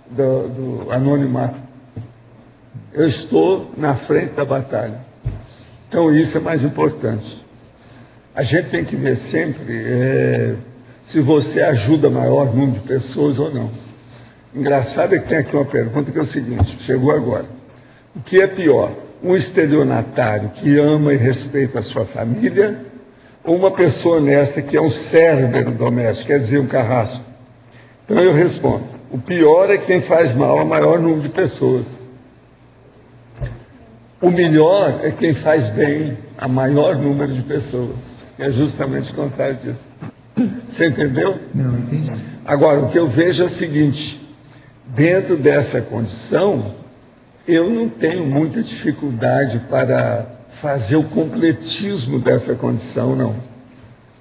do anonimato. Eu estou na frente da batalha. Então isso é mais importante. A gente tem que ver sempre se você ajuda maior número de pessoas ou não. Engraçado é que tem aqui uma pergunta que é o seguinte, chegou agora. O que é pior? Um estelionatário que ama e respeita a sua família, ou uma pessoa honesta que é um cérebro doméstico, quer dizer, um carrasco? Então eu respondo, o pior é quem faz mal a maior número de pessoas. O melhor é quem faz bem a maior número de pessoas, que é justamente o contrário disso. Você entendeu? Não, entendi. Agora, o que eu vejo é o seguinte, dentro dessa condição, eu não tenho muita dificuldade para fazer o completismo dessa condição, não.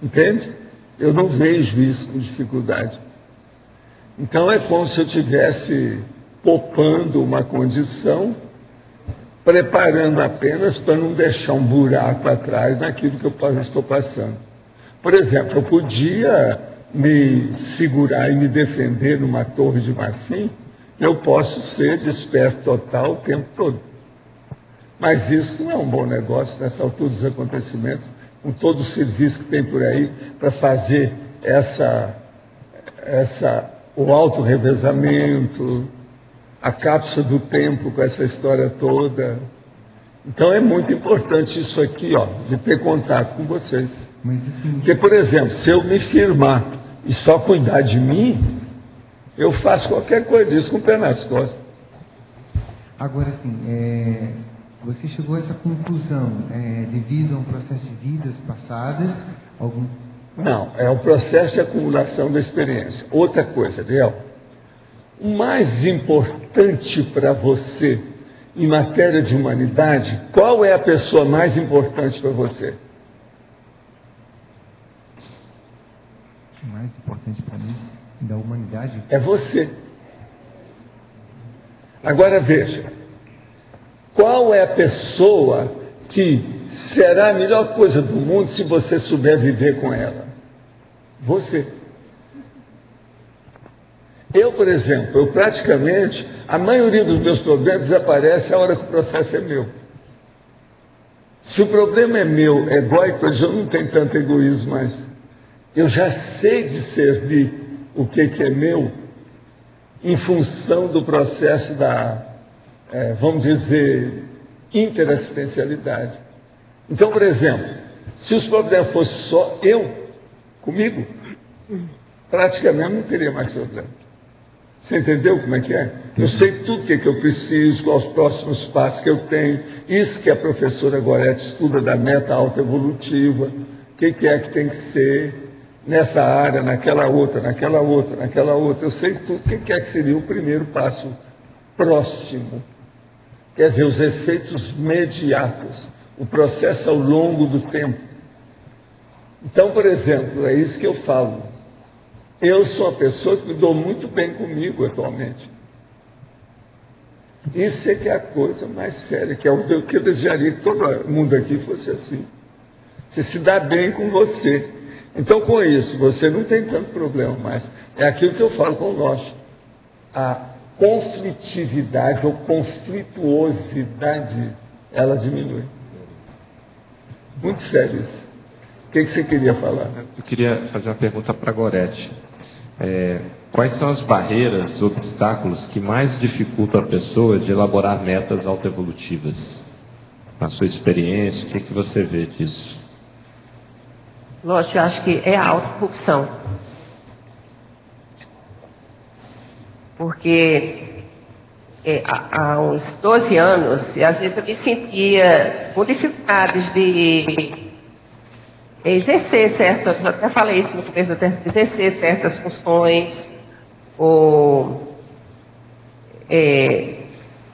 Entende? Eu não vejo isso com dificuldade. Então é como se eu estivesse poupando uma condição, preparando apenas para não deixar um buraco atrás naquilo que eu estou passando. Por exemplo, eu podia me segurar e me defender numa torre de marfim, eu posso ser desperto total o tempo todo. Mas isso não é um bom negócio nessa altura dos acontecimentos, com todo o serviço que tem por aí para fazer o auto-revezamento, a cápsula do tempo com essa história toda. Então é muito importante isso aqui, de ter contato com vocês. Mas, assim, porque, por exemplo, se eu me firmar e só cuidar de mim, eu faço qualquer coisa disso com o pé nas costas. Agora, assim, você chegou a essa conclusão devido a um processo de vidas passadas? Não, é o processo de acumulação da experiência. Outra coisa, Biel, o mais importante para você em matéria de humanidade, qual é a pessoa mais importante para você? O mais importante para mim da humanidade? É você. Agora veja, qual é a pessoa que será a melhor coisa do mundo se você souber viver com ela? Você. Eu, por exemplo, praticamente, a maioria dos meus problemas desaparece a hora que o processo é meu. Se o problema é meu, egóico, eu não tenho tanto egoísmo mais. Eu já sei discernir o que é meu em função do processo da, vamos dizer, interassistencialidade. Então, por exemplo, se os problemas fossem só eu, comigo, praticamente não teria mais problema. Você entendeu como é que é? Eu sei tudo o que eu preciso, quais os próximos passos que eu tenho. Isso que a professora Gorete estuda da meta autoevolutiva, o que é que tem que ser nessa área, naquela outra, naquela outra, naquela outra. Eu sei tudo o que é que seria o primeiro passo próximo. Quer dizer, os efeitos imediatos, o processo ao longo do tempo. Então, por exemplo, é isso que eu falo. Eu sou uma pessoa que me dou muito bem comigo atualmente. Isso é que é a coisa mais séria, que é o que eu desejaria que todo mundo aqui fosse assim. Você se dá bem com você. Então, com isso, você não tem tanto problema mais. É aquilo que eu falo com nós. A conflitividade ou conflituosidade, ela diminui. Muito sério isso. O que você queria falar? Eu queria fazer uma pergunta para a Gorete. Quais são as barreiras, obstáculos que mais dificultam a pessoa de elaborar metas autoevolutivas? Na sua experiência, o que você vê disso? Lógico, eu acho que é a autocorrupção. Porque há uns 12 anos, e às vezes eu me sentia com dificuldades de exercer certas, até falei isso no começo, exercer certas funções, ou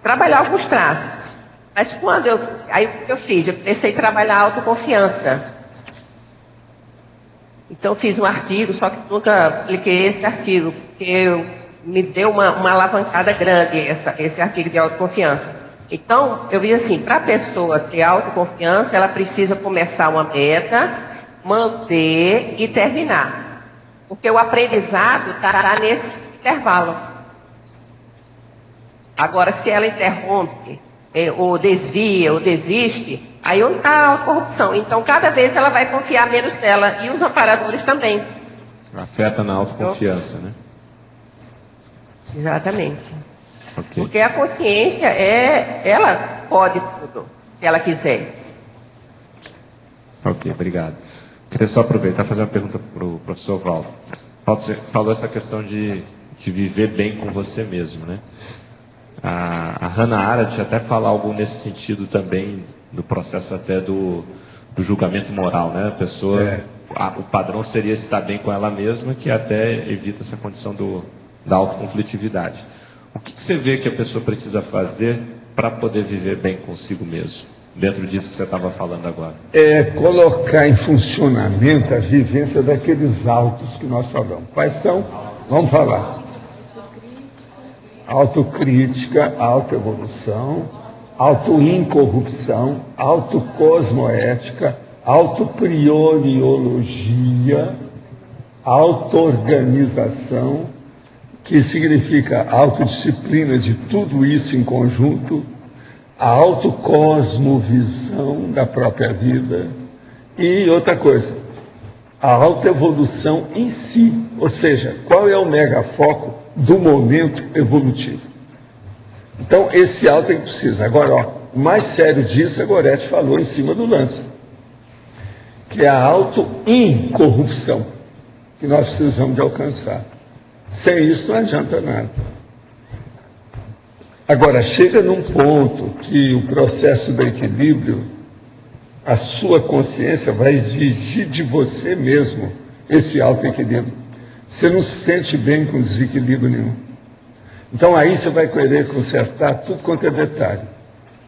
trabalhar alguns traços. Mas aí o que eu fiz? Eu comecei a trabalhar a autoconfiança. Então eu fiz um artigo, só que nunca apliquei esse artigo, porque me deu uma alavancada grande esse artigo de autoconfiança. Então, eu vi assim, para a pessoa ter autoconfiança, ela precisa começar uma meta, manter e terminar. Porque o aprendizado estará nesse intervalo. Agora, se ela interrompe, ou desvia, ou desiste, aí onde está a corrupção. Então, cada vez ela vai confiar menos nela. E os amparadores também. Afeta na autoconfiança, né? Exatamente. Okay. Porque a consciência, ela pode tudo, se ela quiser. Ok, obrigado. Queria só aproveitar e fazer uma pergunta para o professor Valdo. Valdo, você falou essa questão de viver bem com você mesmo, né? A Hannah Arendt até fala algo nesse sentido também, do processo até do julgamento moral, né? A pessoa, o padrão seria estar bem com ela mesma, que até evita essa condição da autoconflitividade. O que você vê que a pessoa precisa fazer para poder viver bem consigo mesmo? Dentro disso que você estava falando agora. É colocar em funcionamento a vivência daqueles autos que nós falamos. Quais são? Vamos falar. Autocrítica, autoevolução, autoincorrupção, autocosmoética, autoprioriologia, autoorganização, que significa autodisciplina de tudo isso em conjunto, a autocosmovisão da própria vida e outra coisa, a autoevolução em si, ou seja, qual é o megafoco do momento evolutivo. Então, esse auto é que precisa. Agora, o mais sério disso, a Gorete falou em cima do lance, que é a auto-incorrupção, que nós precisamos de alcançar. Sem isso não adianta nada. Agora, chega num ponto que o processo do equilíbrio, a sua consciência vai exigir de você mesmo esse autoequilíbrio. Você não se sente bem com desequilíbrio nenhum. Então aí você vai querer consertar tudo quanto é detalhe.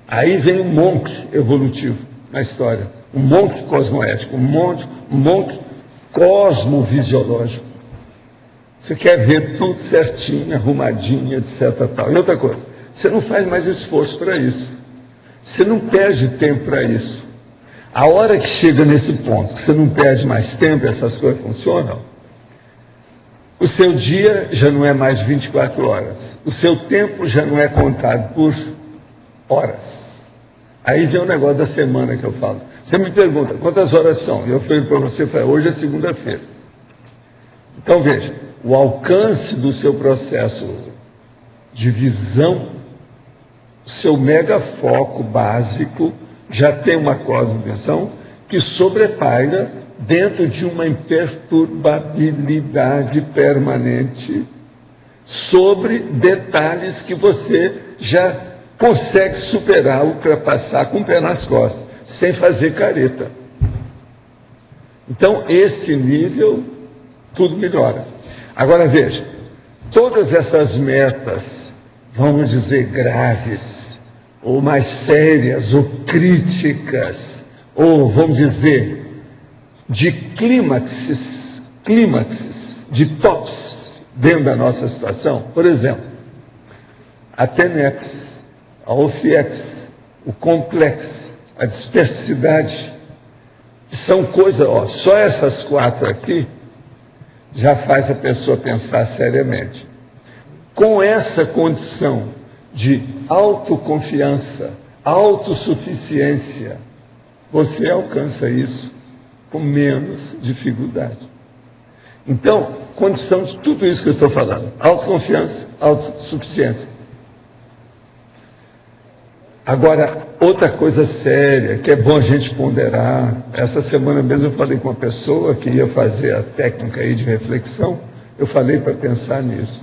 Aí vem um monte evolutivo na história, um monte cosmoético, um monte cosmovisiológico. Você quer ver tudo certinho, arrumadinho, etc. Tal. E outra coisa, você não faz mais esforço para isso. Você não perde tempo para isso. A hora que chega nesse ponto, que você não perde mais tempo, essas coisas funcionam, o seu dia já não é mais 24 horas. O seu tempo já não é contado por horas. Aí vem o negócio da semana que eu falo. Você me pergunta, quantas horas são? Eu falei para você, hoje é segunda-feira. Então, veja, o alcance do seu processo de visão, o seu megafoco básico, já tem uma cosmovisão que sobrepaira dentro de uma imperturbabilidade permanente sobre detalhes que você já consegue superar, ultrapassar com o pé nas costas, sem fazer careta. Então, esse nível, tudo melhora. Agora, veja, todas essas metas, vamos dizer, graves, ou mais sérias, ou críticas, ou, vamos dizer, de clímaxes, de tops dentro da nossa situação. Por exemplo, a TENEX, a OFIEX, o complexo, a dispersidade, são coisas, só essas 4 aqui já faz a pessoa pensar seriamente. Com essa condição de autoconfiança, autossuficiência, você alcança isso com menos dificuldade. Então, condição de tudo isso que eu estou falando, autoconfiança, autossuficiência. Agora, outra coisa séria, que é bom a gente ponderar, essa semana mesmo eu falei com uma pessoa que ia fazer a técnica aí de reflexão, eu falei para pensar nisso.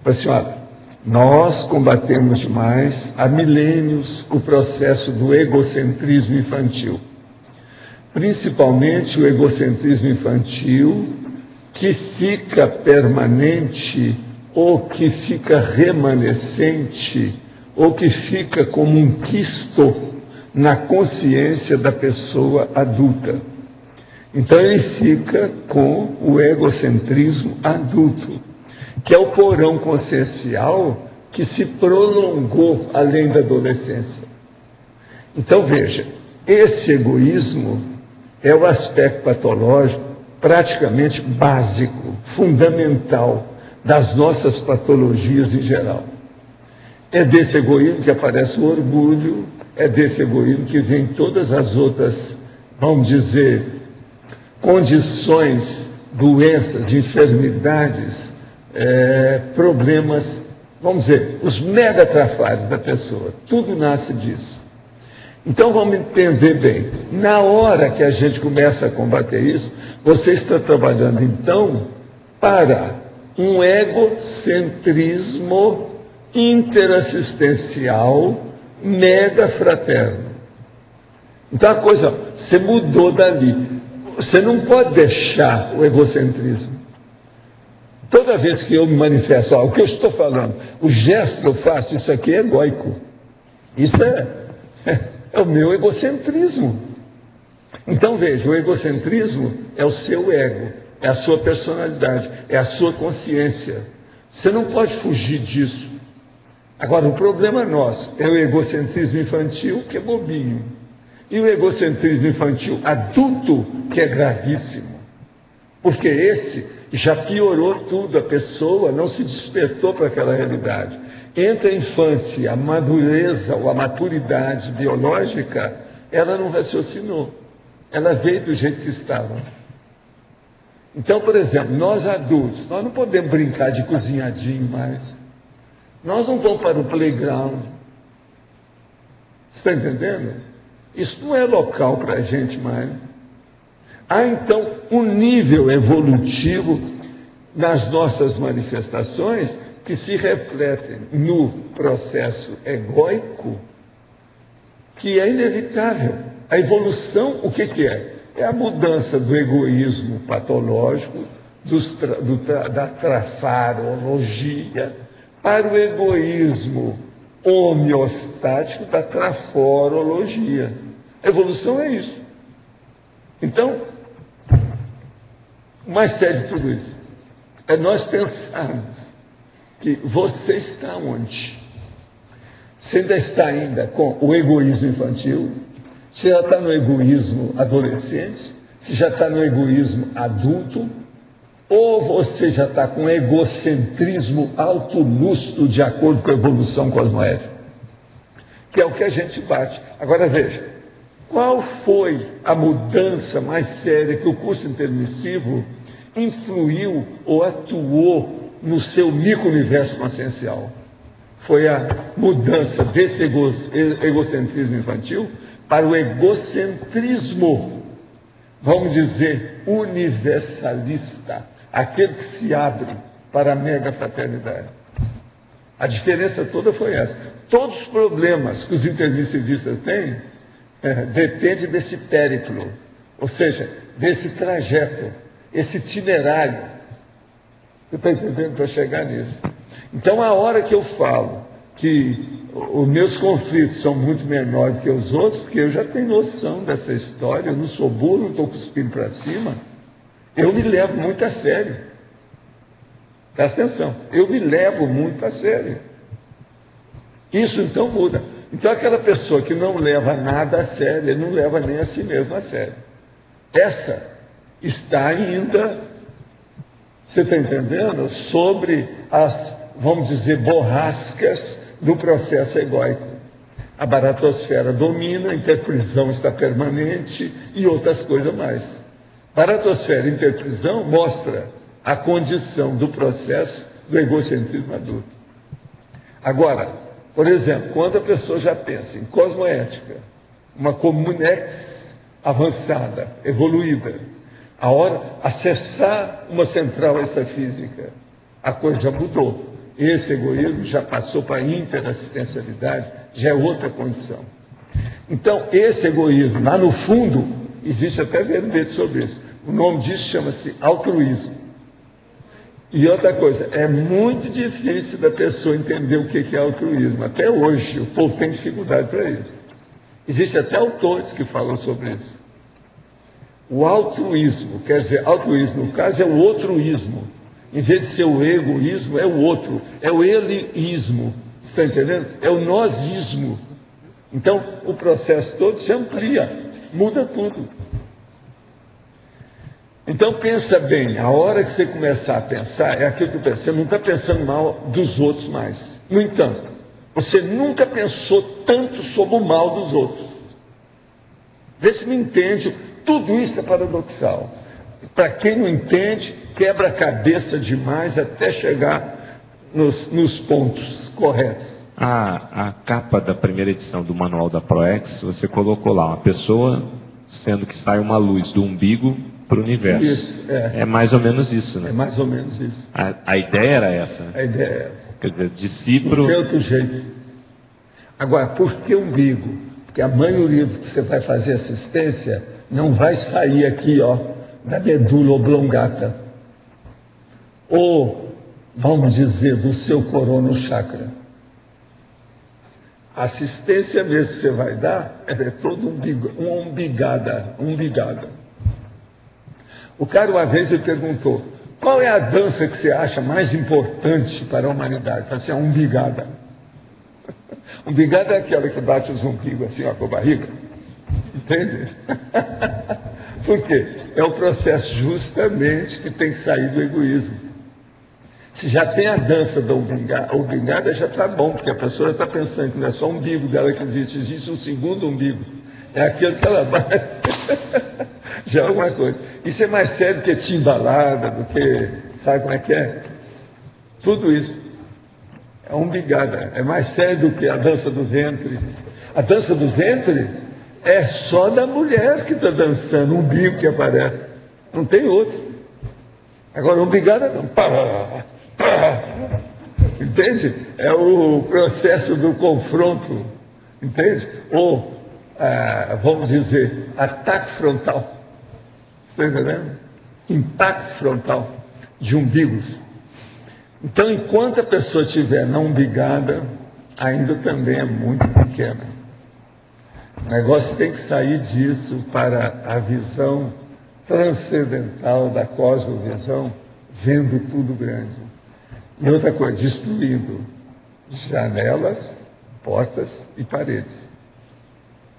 Falei assim, olha, nós combatemos demais há milênios o processo do egocentrismo infantil. principalmente o egocentrismo infantil, que fica permanente, ou que fica remanescente, ou que fica como um quisto na consciência da pessoa adulta. Então ele fica com o egocentrismo adulto, que é o porão consciencial que se prolongou além da adolescência. Então veja, esse egoísmo é o aspecto patológico praticamente básico, fundamental das nossas patologias em geral. É desse egoísmo que aparece o orgulho, é desse egoísmo que vem todas as outras, vamos dizer, condições, doenças, enfermidades, problemas, vamos dizer, os megatrafares da pessoa. Tudo nasce disso. Então vamos entender bem. Na hora que a gente começa a combater isso, você está trabalhando então para um egocentrismo interassistencial mega fraterno. Então a coisa, você mudou dali. Você não pode deixar o egocentrismo. Toda vez que eu me manifesto, o que eu estou falando, o gesto que eu faço, isso aqui é egóico. Isso é o meu egocentrismo. Então veja, o egocentrismo é o seu ego, é a sua personalidade, é a sua consciência. Você não pode fugir disso. Agora, o problema nosso é o egocentrismo infantil, que é bobinho, e o egocentrismo infantil adulto, que é gravíssimo. Porque esse já piorou tudo, a pessoa não se despertou para aquela realidade. Entre a infância, a madureza ou a maturidade biológica, ela não raciocinou. Ela veio do jeito que estava. Então, por exemplo, nós adultos, nós não podemos brincar de cozinhadinho mais. Nós não vamos para o playground. Você está entendendo? Isso não é local para a gente mais. Há, então, um nível evolutivo nas nossas manifestações que se refletem no processo egóico, que é inevitável. A evolução, o que é? É a mudança do egoísmo patológico, da trafarologia, para o egoísmo homeostático da traforologia. A evolução é isso. Então, o mais sério de tudo isso é nós pensarmos que você está onde? Você ainda está com o egoísmo infantil? Você já está no egoísmo adolescente? Você já está no egoísmo adulto? Ou você já está com egocentrismo autolustro de acordo com a evolução cosmoética? Que é o que a gente bate. Agora veja, qual foi a mudança mais séria que o curso intermissivo influiu ou atuou no seu micro-universo consciencial? Foi a mudança desse egocentrismo infantil para o egocentrismo, vamos dizer, universalista, aquele que se abre para a mega fraternidade. A diferença toda foi essa. Todos os problemas que os intermissivistas têm dependem desse périplo, ou seja, desse trajeto, esse itinerário. Você está entendendo para chegar nisso? Então, a hora que eu falo que os meus conflitos são muito menores do que os outros, porque eu já tenho noção dessa história, eu não sou burro, não estou cuspindo para cima, eu me levo muito a sério. Presta atenção, eu me levo muito a sério. Isso então muda. Então aquela pessoa que não leva nada a sério, ele não leva nem a si mesmo a sério. Essa está ainda, você está entendendo? Sobre as, vamos dizer, borrascas do processo egóico. A baratosfera domina, a interprisão está permanente e outras coisas mais. Baratosfera e interprisão mostra a condição do processo do egocentrismo adulto. Agora, por exemplo, quando a pessoa já pensa em cosmoética, uma comunex avançada, evoluída, a hora acessar uma central extrafísica, a coisa já mudou. Esse egoísmo já passou para a interassistencialidade, já é outra condição. Então, esse egoísmo, lá no fundo, existe até verbete sobre isso. O nome disso chama-se altruísmo. E outra coisa, é muito difícil da pessoa entender o que é altruísmo. Até hoje, o povo tem dificuldade para isso. Existem até autores que falam sobre isso. O altruísmo, quer dizer, altruísmo, no caso, é o outruísmo. Em vez de ser o egoísmo, é o outro, é o eliismo. Você está entendendo? É o nozismo. Então, o processo todo se amplia, muda tudo. Então, pensa bem, a hora que você começar a pensar, é aquilo que eu penso, você não está pensando mal dos outros mais. No entanto, você nunca pensou tanto sobre o mal dos outros. Vê se me entende, tudo isso é paradoxal. Para quem não entende, quebra a cabeça demais até chegar nos pontos corretos. A capa da primeira edição do manual da ProEx, você colocou lá uma pessoa, sendo que sai uma luz do umbigo para o universo. Isso, é mais ou menos isso, né? É mais ou menos isso. A ideia era essa, né? A ideia é essa. Quer dizer, de si para Não tem outro jeito. Agora, por que umbigo? Porque a maioria do que você vai fazer assistência não vai sair aqui, ó, da medula oblongata. Ou, vamos dizer, do seu corono chakra. A assistência mesmo que você vai dar é toda uma umbigada. O cara uma vez me perguntou, qual é a dança que você acha mais importante para a humanidade? Eu falei assim, a umbigada. Umbigada é aquela que bate os umbigos assim, ó, com a barriga. Entende? Por quê? É o processo justamente que tem que sair do egoísmo. Se já tem a dança da umbigada, já está bom, porque a pessoa está pensando que não é só o umbigo dela que existe um segundo umbigo. É aquele que ela bate. Já é alguma coisa. Isso é mais sério que timbalada, do que, sabe como é que é? Tudo isso. É umbigada. É mais sério do que a dança do ventre. A dança do ventre é só da mulher que está dançando, o umbigo que aparece. Não tem outro. Agora, umbigada não. Entende? É o processo do confronto. Entende? Ou, vamos dizer, ataque frontal. Está entendendo? Impacto frontal de umbigos. Então, enquanto a pessoa estiver na umbigada, ainda também é muito pequena. O negócio tem que sair disso para a visão transcendental da cosmovisão, vendo tudo grande. E outra coisa, destruindo janelas, portas e paredes.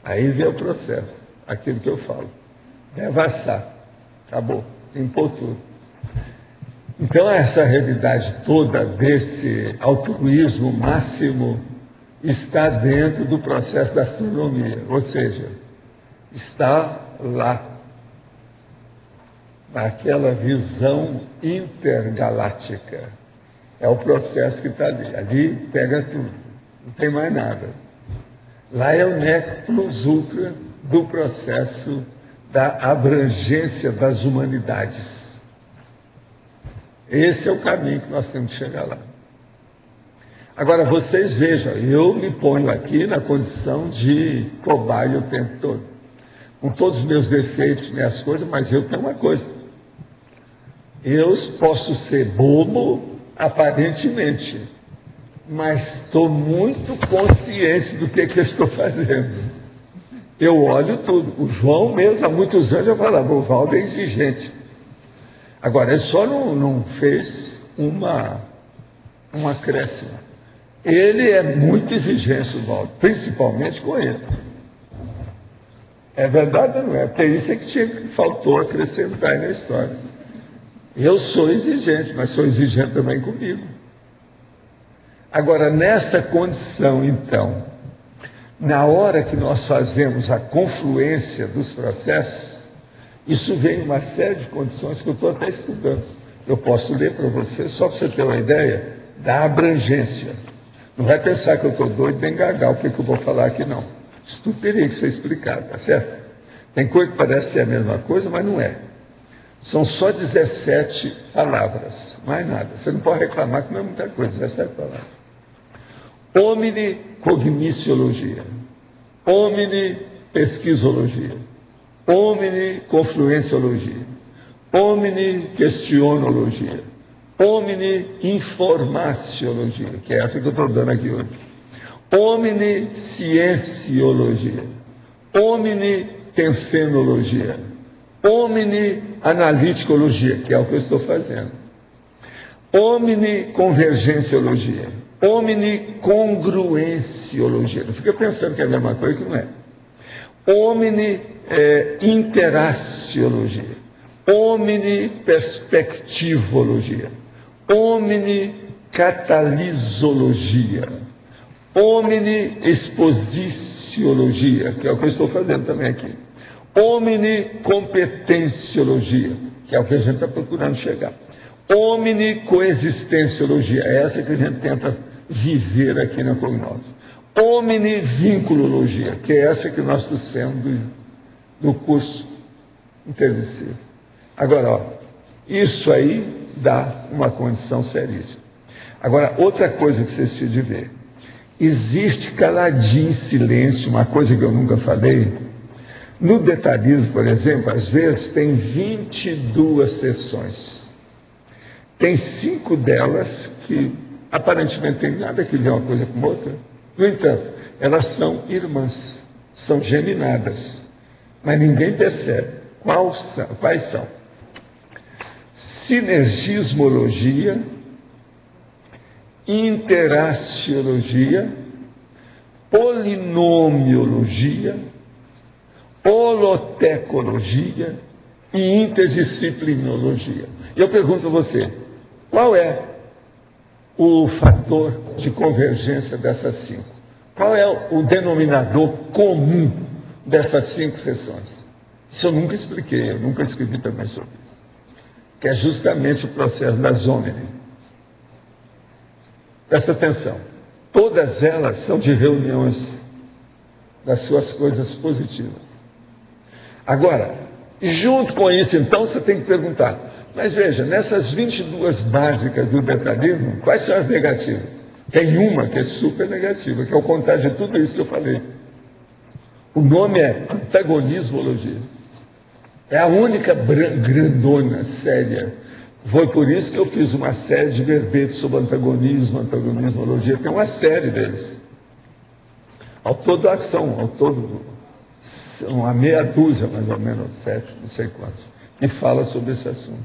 Aí vem o processo, aquilo que eu falo. Devassar. Acabou. Limpou tudo. Então, essa realidade toda desse altruísmo máximo está dentro do processo da astronomia. Ou seja, está lá. Naquela visão intergaláctica. É o processo que está ali. Ali pega tudo. Não tem mais nada. Lá é o nec plus ultra do processo da abrangência das humanidades. Esse é o caminho que nós temos que chegar lá. Agora, vocês vejam, eu me ponho aqui na condição de cobaia o tempo todo. Com todos os meus defeitos, minhas coisas, mas eu tenho uma coisa. Eu posso ser bobo, aparentemente, mas estou muito consciente do que eu estou fazendo. Eu olho tudo. O João mesmo, há muitos anos, já falava, o Valdo é exigente. Agora, ele só não fez um acréscimo. Ele é muito exigente, o Valdo, principalmente com ele. É verdade ou não é? Porque isso é que faltou acrescentar na história. Eu sou exigente, mas sou exigente também comigo. Agora, nessa condição, então, na hora que nós fazemos a confluência dos processos, isso vem uma série de condições que eu estou até estudando. Eu posso ler para você, só para você ter uma ideia da abrangência. Não vai pensar que eu estou doido nem gagal, porque eu vou falar aqui, não. Isso tudo teria que ser explicado, tá certo? Tem coisa que parece ser a mesma coisa, mas não é. São só 17 palavras, mais nada. Você não pode reclamar que não é muita coisa, 17 palavras. Omni cogniciologia. Omni pesquisologia. omniconfluenciologia, omniquestionologia, omni-informaciologia, que é essa que eu estou dando aqui hoje, omniscienciologia, omnitensenologia, omnianaliticologia, que é o que eu estou fazendo, omniconvergenciologia, omnicongruenciologia. Não fica pensando que é a mesma coisa, que não é. Omni-interaciologia, omniperspectivologia, omnicatalisologia, omniexposiciologia, que é o que eu estou fazendo também aqui, omnicompetenciologia, que é o que a gente está procurando chegar, omnicoexistenciologia, é essa que a gente tenta viver aqui na Cognovos, omnivinculologia, que é essa que nós estamos sendo no curso intermissivo. Agora, ó, isso aí dá uma condição seríssima. Agora, outra coisa que vocês precisam de ver, existe caladinho em silêncio, uma coisa que eu nunca falei. No detalhismo, por exemplo, às vezes tem 22 sessões. Tem 5 delas que aparentemente tem nada que ver uma coisa com outra. No entanto, elas são irmãs, são geminadas, mas ninguém percebe quais são. Sinergismologia, interaciologia, polinomiologia, holotecologia e interdisciplinologia. Eu pergunto a você, qual é o fator de convergência dessas 5? Qual é o denominador comum dessas 5 sessões? Isso eu nunca expliquei, eu nunca escrevi também sobre isso. Que é justamente o processo da Zomini. Presta atenção, todas elas são de reuniões das suas coisas positivas. Agora, junto com isso, então, você tem que perguntar, mas veja, nessas 22 básicas do detalhismo, quais são as negativas? Tem uma que é super negativa, que é o contrário de tudo isso que eu falei. O nome é antagonismologia. É a única grandona, séria. Foi por isso que eu fiz uma série de verbetes sobre antagonismo, antagonismologia. Tem uma série deles. Ao todo, são uma meia dúzia, mais ou menos, 7, não sei quantos, que fala sobre esse assunto.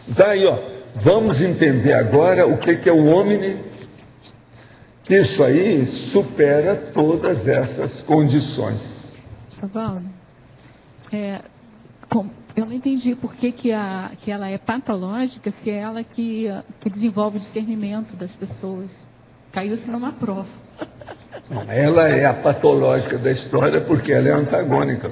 Então, aí, ó, vamos entender agora o que é o omni, que isso aí supera todas essas condições. Savaldo, eu não entendi por que ela é patológica, se é ela que desenvolve o discernimento das pessoas. Caiu-se numa prova. Ela é a patológica da história porque ela é antagônica.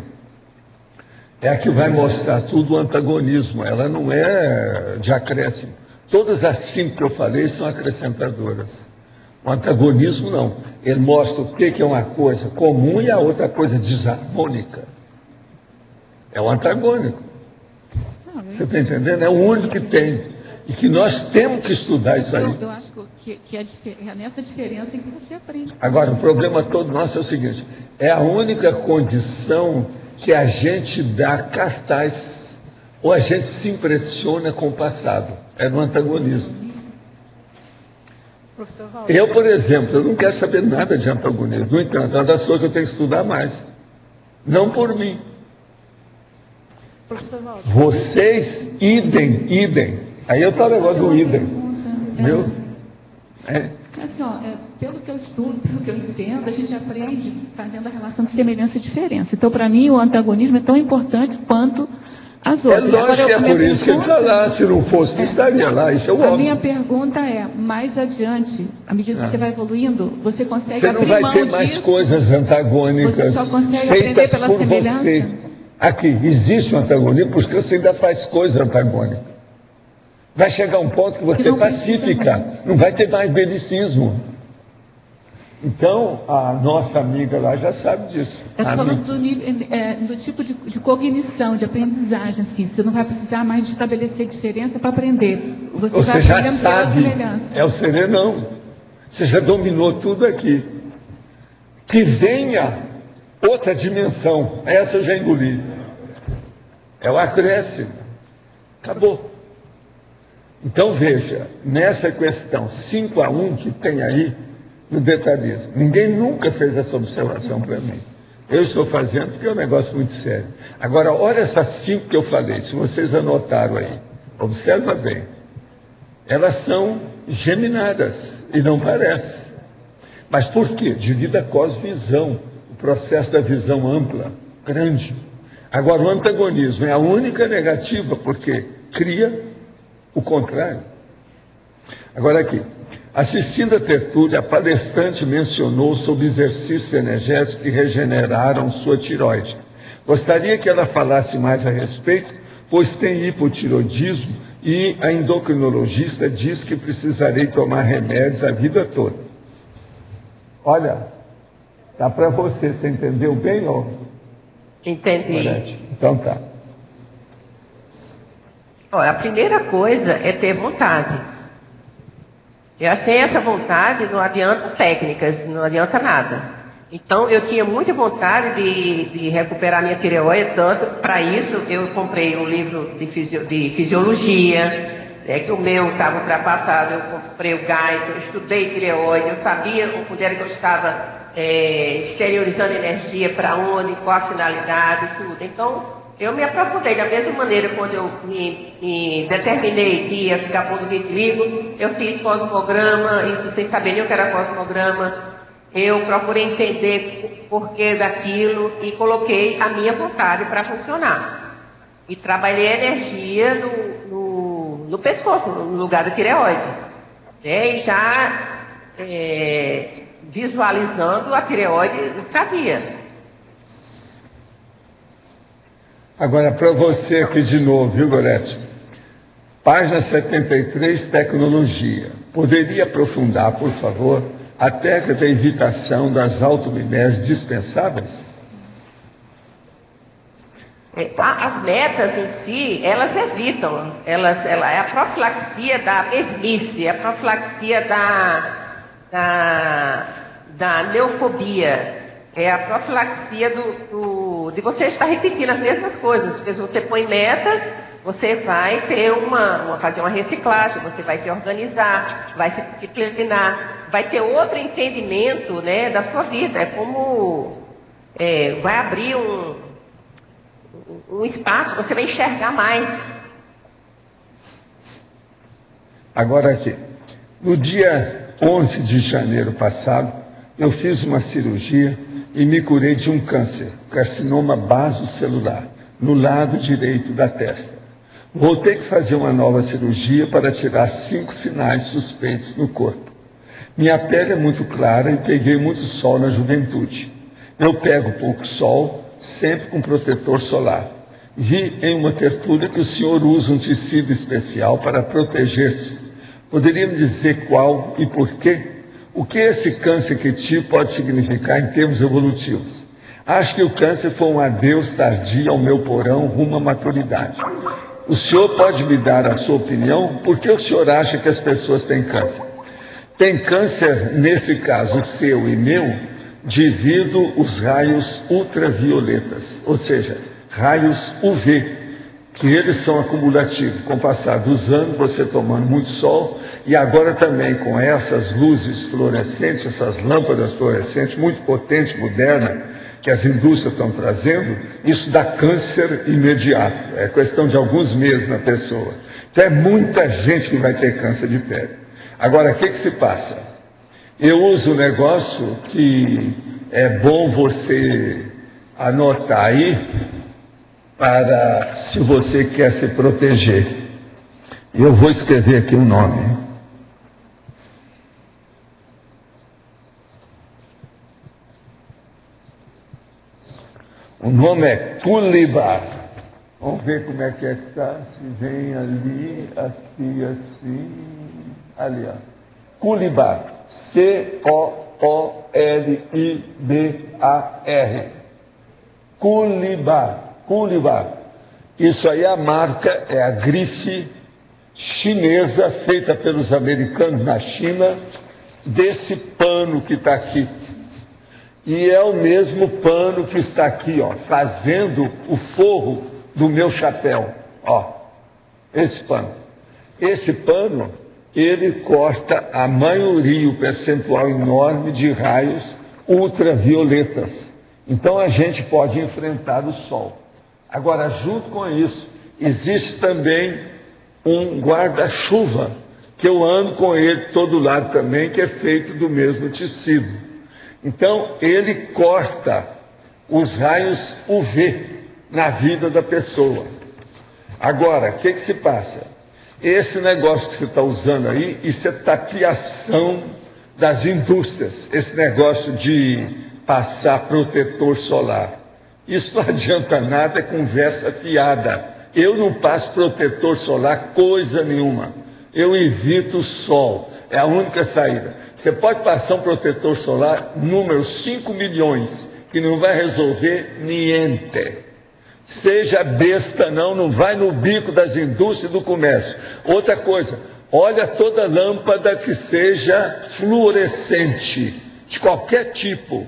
É a que vai mostrar tudo o antagonismo. Ela não é de acréscimo. Todas as 5 que eu falei são acrescentadoras. O antagonismo não. Ele mostra o que é uma coisa comum e a outra coisa desarmônica. É o antagônico. Você está entendendo? É o único que tem. E que nós temos que estudar isso aí. Eu acho que é nessa diferença que você aprende. Agora, o problema todo nosso é o seguinte, é a única condição que a gente dá cartaz, ou a gente se impressiona com o passado. É no antagonismo. Eu, por exemplo, eu não quero saber nada de antagonismo. No entanto, é uma das coisas que eu tenho que estudar mais. Não por mim. Vocês, idem. Aí eu estou negócio do idem. Viu? Assim, pelo que eu estudo, pelo que eu entendo, a gente aprende fazendo a relação de semelhança e diferença. Então, para mim, o antagonismo é tão importante quanto as outras. É lógico que é por isso que ele está lá. Se não fosse, não estaria lá. Isso é óbvio. A minha pergunta é, mais adiante, à medida que você vai evoluindo, você consegue abrir mão disso? Você não vai ter mais coisas antagônicas você só consegue feitas pela por semelhança? Você. Aqui, existe um antagonismo porque você ainda faz coisa antagônica. Vai chegar um ponto que você pacifica, não vai ter mais belicismo. Então, a nossa amiga lá já sabe disso. Eu estou falando do tipo de cognição, de aprendizagem, assim. Você não vai precisar mais de estabelecer diferença para aprender. Você já sabe. É o serenão. Você já dominou tudo aqui. Que venha outra dimensão. Essa eu já engoli. É o acréscimo. Acabou. Então, veja, nessa questão 5-1 que tem aí, no detalhismo, ninguém nunca fez essa observação para mim. Eu estou fazendo porque é um negócio muito sério. Agora, olha essas 5 que eu falei, se vocês anotaram aí, observa bem. Elas são geminadas e não parecem. Mas por quê? Devido à cosvisão, o processo da visão ampla, grande. Agora, o antagonismo é a única negativa, porque cria o contrário. Agora aqui, assistindo a tertúlia, a palestrante mencionou sobre exercícios energéticos que regeneraram sua tireoide. Gostaria que ela falasse mais a respeito, pois tem hipotireoidismo e a endocrinologista diz que precisarei tomar remédios a vida toda. Olha, tá para você entendeu bem, ou? Entendi. Então tá. Olha, a primeira coisa é ter vontade. Sem essa vontade não adianta técnicas, não adianta nada. Então, eu tinha muita vontade de recuperar minha tireoide, tanto para isso eu comprei um livro de fisiologia, que o meu estava ultrapassado, eu comprei o Gaito, eu estudei tireoide, eu sabia onde era que eu estava exteriorizando energia, para onde, qual a finalidade, tudo. Então, eu me aprofundei da mesma maneira quando eu me determinei que ia ficar pondo vitiligo, eu fiz cosmograma, isso sem saber nem o que era cosmograma. Eu procurei entender o porquê daquilo e coloquei a minha vontade para funcionar. E trabalhei a energia no pescoço, no lugar da tireoide. E já visualizando a tireoide sadia. Agora, para você aqui de novo, viu, Gorete? Página 73, tecnologia. Poderia aprofundar, por favor, a técnica da evitação das autominésias dispensáveis? As metas em si, elas evitam. É a profilaxia da mesmice, é a profilaxia da neofobia. É a profilaxia de você estar repetindo as mesmas coisas. Porque se você põe metas, você vai ter fazer uma reciclagem, você vai se organizar, vai se disciplinar, vai ter outro entendimento, né, da sua vida. É como vai abrir um espaço, você vai enxergar mais. Agora aqui, no dia 11 de janeiro passado, eu fiz uma cirurgia e me curei de um câncer, carcinoma basocelular, no lado direito da testa. Vou ter que fazer uma nova cirurgia para tirar 5 sinais suspeitos no corpo. Minha pele é muito clara e peguei muito sol na juventude. Eu pego pouco sol, sempre com protetor solar. Vi em uma tertúlia que o senhor usa um tecido especial para proteger-se. Poderia me dizer qual e por quê? O que esse câncer que tive pode significar em termos evolutivos? Acho que o câncer foi um adeus tardio ao meu porão rumo à maturidade. O senhor pode me dar a sua opinião? Por que o senhor acha que as pessoas têm câncer? Tem câncer, nesse caso seu e meu, devido aos raios ultravioletas, ou seja, raios UV, que eles são acumulativos. Com o passar dos anos, você tomando muito sol, e agora também com essas luzes fluorescentes, essas lâmpadas fluorescentes, muito potentes, modernas, que as indústrias estão trazendo, isso dá câncer imediato. É questão de alguns meses na pessoa. Então é muita gente que vai ter câncer de pele. Agora, o que se passa? Eu uso um negócio que é bom você anotar aí, para se você quer se proteger. Eu vou escrever aqui o nome. O nome é Culibar. Vamos ver como é que está. Se vem ali, aqui assim, ali, ó. Culibar. C-O-O-L-I-B-A-R. Culibar. Culibar. Isso aí, a marca é a grife chinesa, feita pelos americanos na China, desse pano que está aqui. E é o mesmo pano que está aqui, ó, fazendo o forro do meu chapéu, ó, esse pano. Esse pano, ele corta a maioria, o percentual enorme de raios ultravioletas. Então a gente pode enfrentar o sol. Agora, junto com isso, existe também um guarda-chuva, que eu ando com ele todo lado também, que é feito do mesmo tecido. Então, ele corta os raios UV na vida da pessoa. Agora, o que se passa? Esse negócio que você está usando aí, isso é tapiação das indústrias, esse negócio de passar protetor solar. Isso não adianta nada, é conversa fiada. Eu não passo protetor solar coisa nenhuma. Eu evito o sol, é a única saída. Você pode passar um protetor solar número 5 milhões, que não vai resolver niente. Seja besta não vai no bico das indústrias e do comércio. Outra coisa, olha toda lâmpada que seja fluorescente, de qualquer tipo.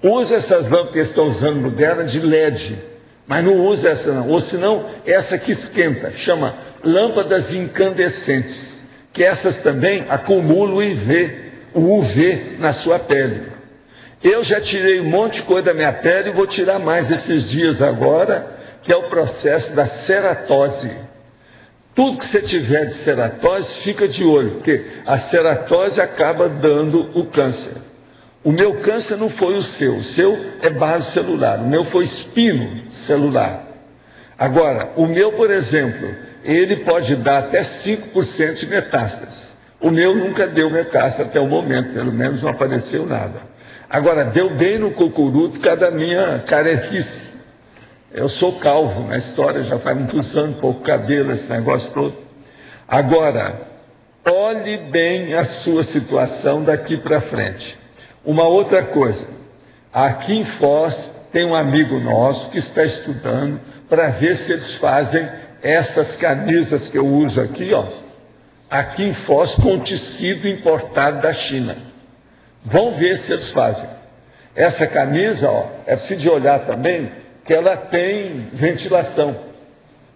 Usa essas lâmpadas que estão usando moderna de LED, mas não usa essa não, ou senão essa que esquenta, chama lâmpadas incandescentes, que essas também acumulam o UV na sua pele. Eu já tirei um monte de coisa da minha pele e vou tirar mais esses dias agora, que é o processo da ceratose. Tudo que você tiver de ceratose, fica de olho, porque a ceratose acaba dando o câncer. O meu câncer não foi o seu é base celular, o meu foi espino celular. Agora, o meu, por exemplo, ele pode dar até 5% de metástase. O meu nunca deu metástase até o momento, pelo menos não apareceu nada. Agora, deu bem no cocuruto por causa da minha carequice. Eu sou calvo na história, já faz muitos anos, pouco cabelo, esse negócio todo. Agora, olhe bem a sua situação daqui para frente. Uma outra coisa, aqui em Foz tem um amigo nosso que está estudando para ver se eles fazem essas camisas que eu uso aqui, ó, aqui em Foz com tecido importado da China. Vão ver se eles fazem. Essa camisa, ó, é preciso de olhar também que ela tem ventilação,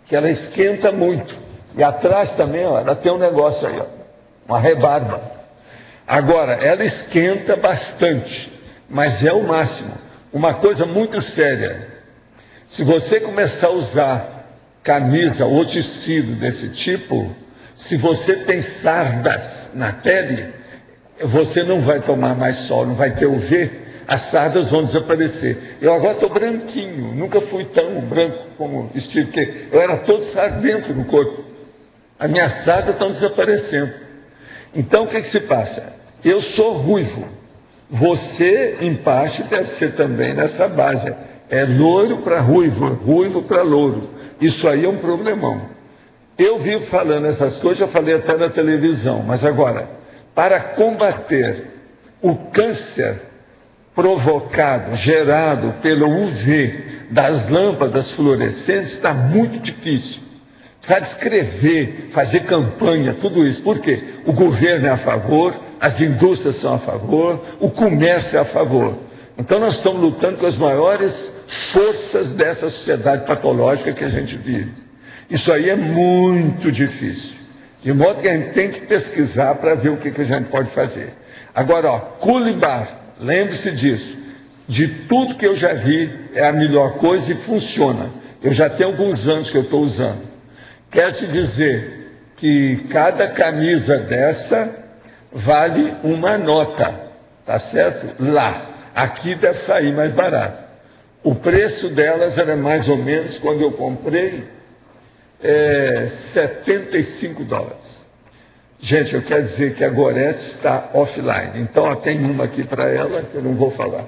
que ela esquenta muito. E atrás também, ó, ela tem um negócio aí, ó, uma rebarba. Agora, ela esquenta bastante, mas é o máximo. Uma coisa muito séria, se você começar a usar camisa ou tecido desse tipo, se você tem sardas na pele, você não vai tomar mais sol, não vai ter UV, as sardas vão desaparecer. Eu agora estou branquinho, nunca fui tão branco como estive, porque eu era todo sardento no corpo. As minhas sardas estão desaparecendo. Então, o que se passa? Eu sou ruivo. Você, em parte, deve ser também nessa base. É loiro para ruivo, ruivo para louro. Isso aí é um problemão. Eu vivo falando essas coisas, já falei até na televisão, mas agora, para combater o câncer provocado, gerado pelo UV das lâmpadas fluorescentes, está muito difícil. Precisa escrever, fazer campanha, tudo isso. Por quê? O governo é a favor, as indústrias são a favor, o comércio é a favor. Então nós estamos lutando com as maiores forças dessa sociedade patológica que a gente vive. Isso aí é muito difícil. De modo que a gente tem que pesquisar para ver o que a gente pode fazer. Agora, ó, Culibar, lembre-se disso. De tudo que eu já vi, é a melhor coisa e funciona. Eu já tenho alguns anos que eu estou usando. Quero te dizer que cada camisa dessa vale uma nota, tá certo? Lá. Aqui deve sair mais barato. O preço delas era mais ou menos, quando eu comprei, $75. Gente, eu quero dizer que a Gorete está offline. Então, ó, tem uma aqui para ela que eu não vou falar.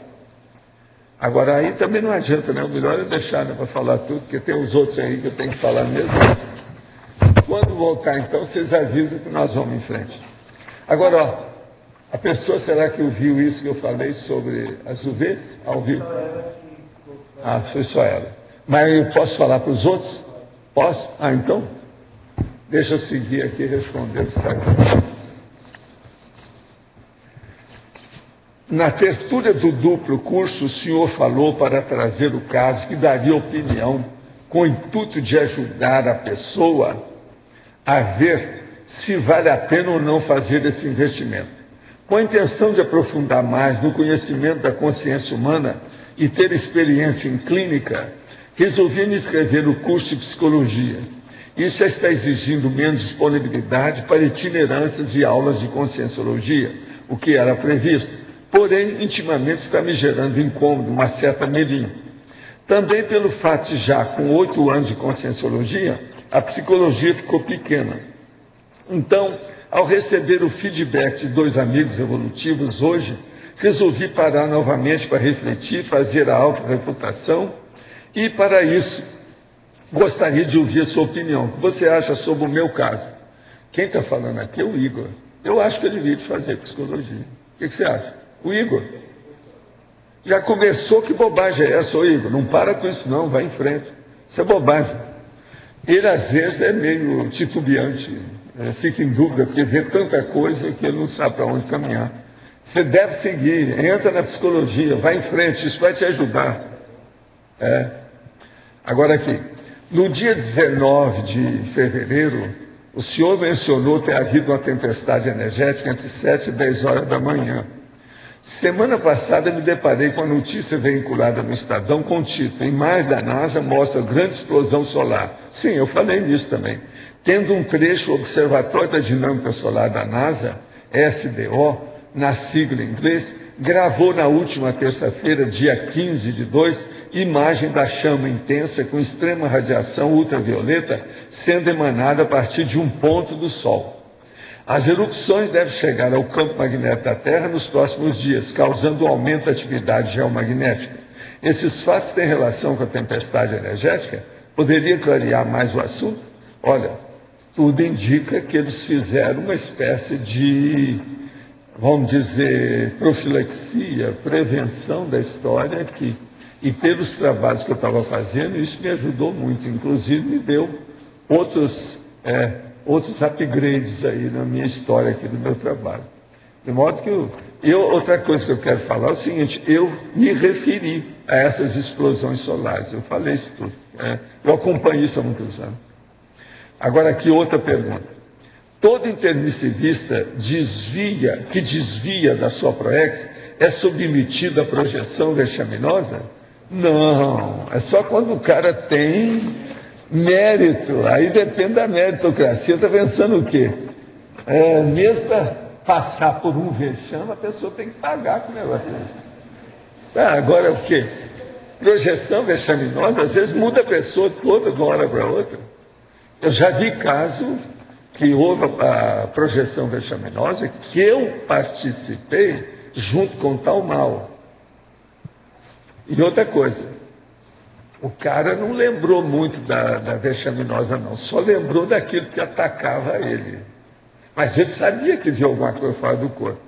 Agora, aí também não adianta, né? O melhor é deixar, né, para falar tudo, porque tem os outros aí que eu tenho que falar mesmo. Quando voltar, então, vocês avisam que nós vamos em frente. Agora, ó, a pessoa, será que ouviu isso que eu falei sobre as UVs? Ao vivo? Ah, foi só ela. Mas eu posso falar para os outros? Posso? Ah, então? Deixa eu seguir aqui e responder o que está aqui. Na tertúlia do duplo curso, o senhor falou para trazer o caso que daria opinião com o intuito de ajudar a pessoa a ver se vale a pena ou não fazer esse investimento. Com a intenção de aprofundar mais no conhecimento da consciência humana e ter experiência em clínica, resolvi me inscrever no curso de psicologia. Isso já está exigindo menos disponibilidade para itinerâncias e aulas de conscienciologia, o que era previsto, porém, intimamente está me gerando incômodo, uma certa melinha. Também pelo fato de já, com 8 anos de conscienciologia, a psicologia ficou pequena. Então, ao receber o feedback de 2 amigos evolutivos hoje, resolvi parar novamente para refletir, fazer a autorrefutação e, para isso, gostaria de ouvir a sua opinião. O que você acha sobre o meu caso? Quem está falando aqui é o Igor. Eu acho que eu devia fazer psicologia. O que você acha? O Igor. Já começou, que bobagem é essa, ô Igor? Não para com isso não, vai em frente. Isso é bobagem. Ele, às vezes, é meio titubeante, fica em dúvida, porque vê tanta coisa que ele não sabe para onde caminhar. Você deve seguir, entra na psicologia, vai em frente, isso vai te ajudar. Agora aqui, no dia 19 de fevereiro, o senhor mencionou ter havido uma tempestade energética entre 7 e 10 horas da manhã. Semana passada me deparei com a notícia veiculada no Estadão com o título: imagem da NASA mostra grande explosão solar. Sim, eu falei nisso também. Tendo um trecho, o Observatório da Dinâmica Solar da NASA, SDO, na sigla em inglês, gravou na última terça-feira, dia 15/2, imagem da chama intensa com extrema radiação ultravioleta sendo emanada a partir de um ponto do Sol. As erupções devem chegar ao campo magnético da Terra nos próximos dias, causando um aumento da atividade geomagnética. Esses fatos têm relação com a tempestade energética? Poderia clarear mais o assunto? Olha, tudo indica que eles fizeram uma espécie de, vamos dizer, profilaxia, prevenção da história aqui. E pelos trabalhos que eu estava fazendo, isso me ajudou muito. Inclusive, me deu outros upgrades aí na minha história aqui do meu trabalho. De modo que outra coisa que eu quero falar é o seguinte: eu me referi a essas explosões solares. Eu falei isso tudo. Eu acompanho isso há muitos anos. Agora aqui outra pergunta. Todo intermissivista que desvia da sua proex é submetido à projeção vexaminosa? Não, é só quando o cara tem mérito, aí depende da meritocracia. Está pensando o quê? Mesmo para passar por um vexame, a pessoa tem que pagar com o negócio. Agora o quê? Projeção vexaminosa, às vezes muda a pessoa toda de uma hora para outra. Eu já vi caso que houve a projeção vexaminosa que eu participei junto com tal mal. E outra coisa, o cara não lembrou muito da vexaminosa, não. Só lembrou daquilo que atacava ele. Mas ele sabia que viu alguma coisa fora do corpo.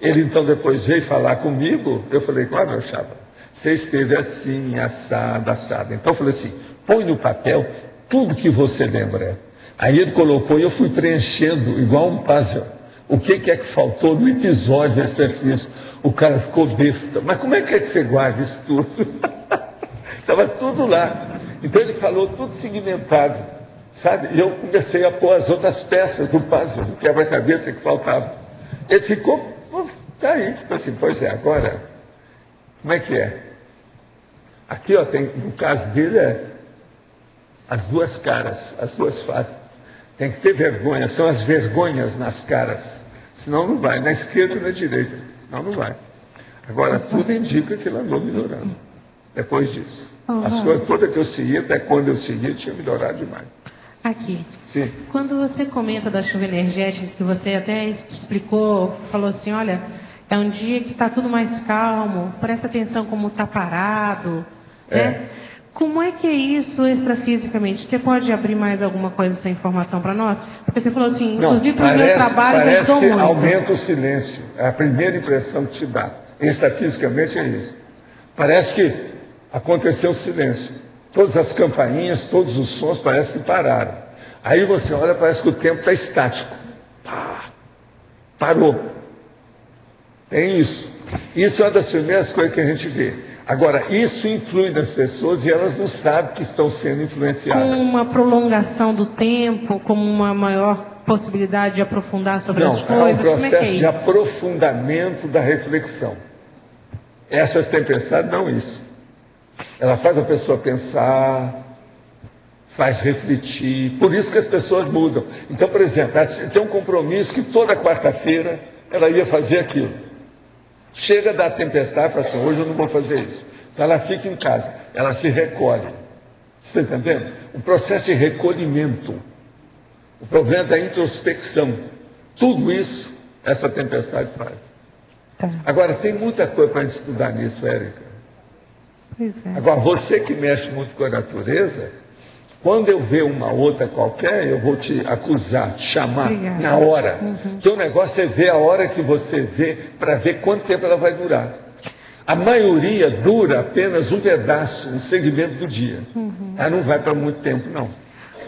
Ele, então, depois veio falar comigo. Eu falei: meu chapa, você esteve assim, assado, assado. Então, eu falei assim: põe no papel tudo que você lembra. Aí ele colocou e eu fui preenchendo, igual um puzzle. O que é que faltou no episódio extrafísico? O cara ficou besta. Mas como é que você guarda isso tudo? Estava tudo lá. Então ele falou tudo segmentado, sabe? E eu comecei a pôr as outras peças do puzzle, do quebra-cabeça que faltava. Ele ficou, tá aí. Eu assim: pois é, agora, como é que é? Aqui, tem, no caso dele, as duas caras, as duas faces. Tem que ter vergonha, são as vergonhas nas caras. Senão não vai, na esquerda e na direita. Não vai. Agora, tudo indica que ele andou melhorando depois disso. As coisas todas que eu seguia, até quando eu seguia, tinha melhorado demais. Aqui. Sim. Quando você comenta da chuva energética, que você até explicou, falou assim: olha, é um dia que está tudo mais calmo, presta atenção como está parado, né? Como é que é isso extrafisicamente? Você pode abrir mais alguma coisa, essa informação para nós? Porque você falou assim, inclusive para o meu trabalho, parece que aumenta o silêncio. É a primeira impressão que te dá. Extrafisicamente é isso. Parece que aconteceu o silêncio. Todas as campainhas, todos os sons parece que pararam. Aí você olha, parece que o tempo está estático. Parou. Tem isso. Isso é uma das primeiras coisas que a gente vê. Agora, isso influi nas pessoas e elas não sabem que estão sendo influenciadas. Com uma prolongação do tempo, como uma maior possibilidade de aprofundar sobre as coisas? Não, é um processo de aprofundamento da reflexão. Essas tempestades não isso. Ela faz a pessoa pensar, faz refletir. Por isso que as pessoas mudam. Então, por exemplo, ela tem um compromisso que toda quarta-feira ela ia fazer aquilo. Chega da tempestade e fala assim, hoje eu não vou fazer isso. Então ela fica em casa, ela se recolhe. Você está entendendo? O processo de recolhimento, o problema da introspecção, tudo isso, essa tempestade faz. Tá. Agora, tem muita coisa para a gente estudar nisso, Érica. Pois é. Agora, você que mexe muito com a natureza, quando eu ver uma outra qualquer, eu vou te acusar, te chamar na hora. Então o negócio é ver a hora que você vê, para ver quanto tempo ela vai durar. A maioria dura apenas um pedaço, um segmento do dia. Ela não vai para muito tempo, não.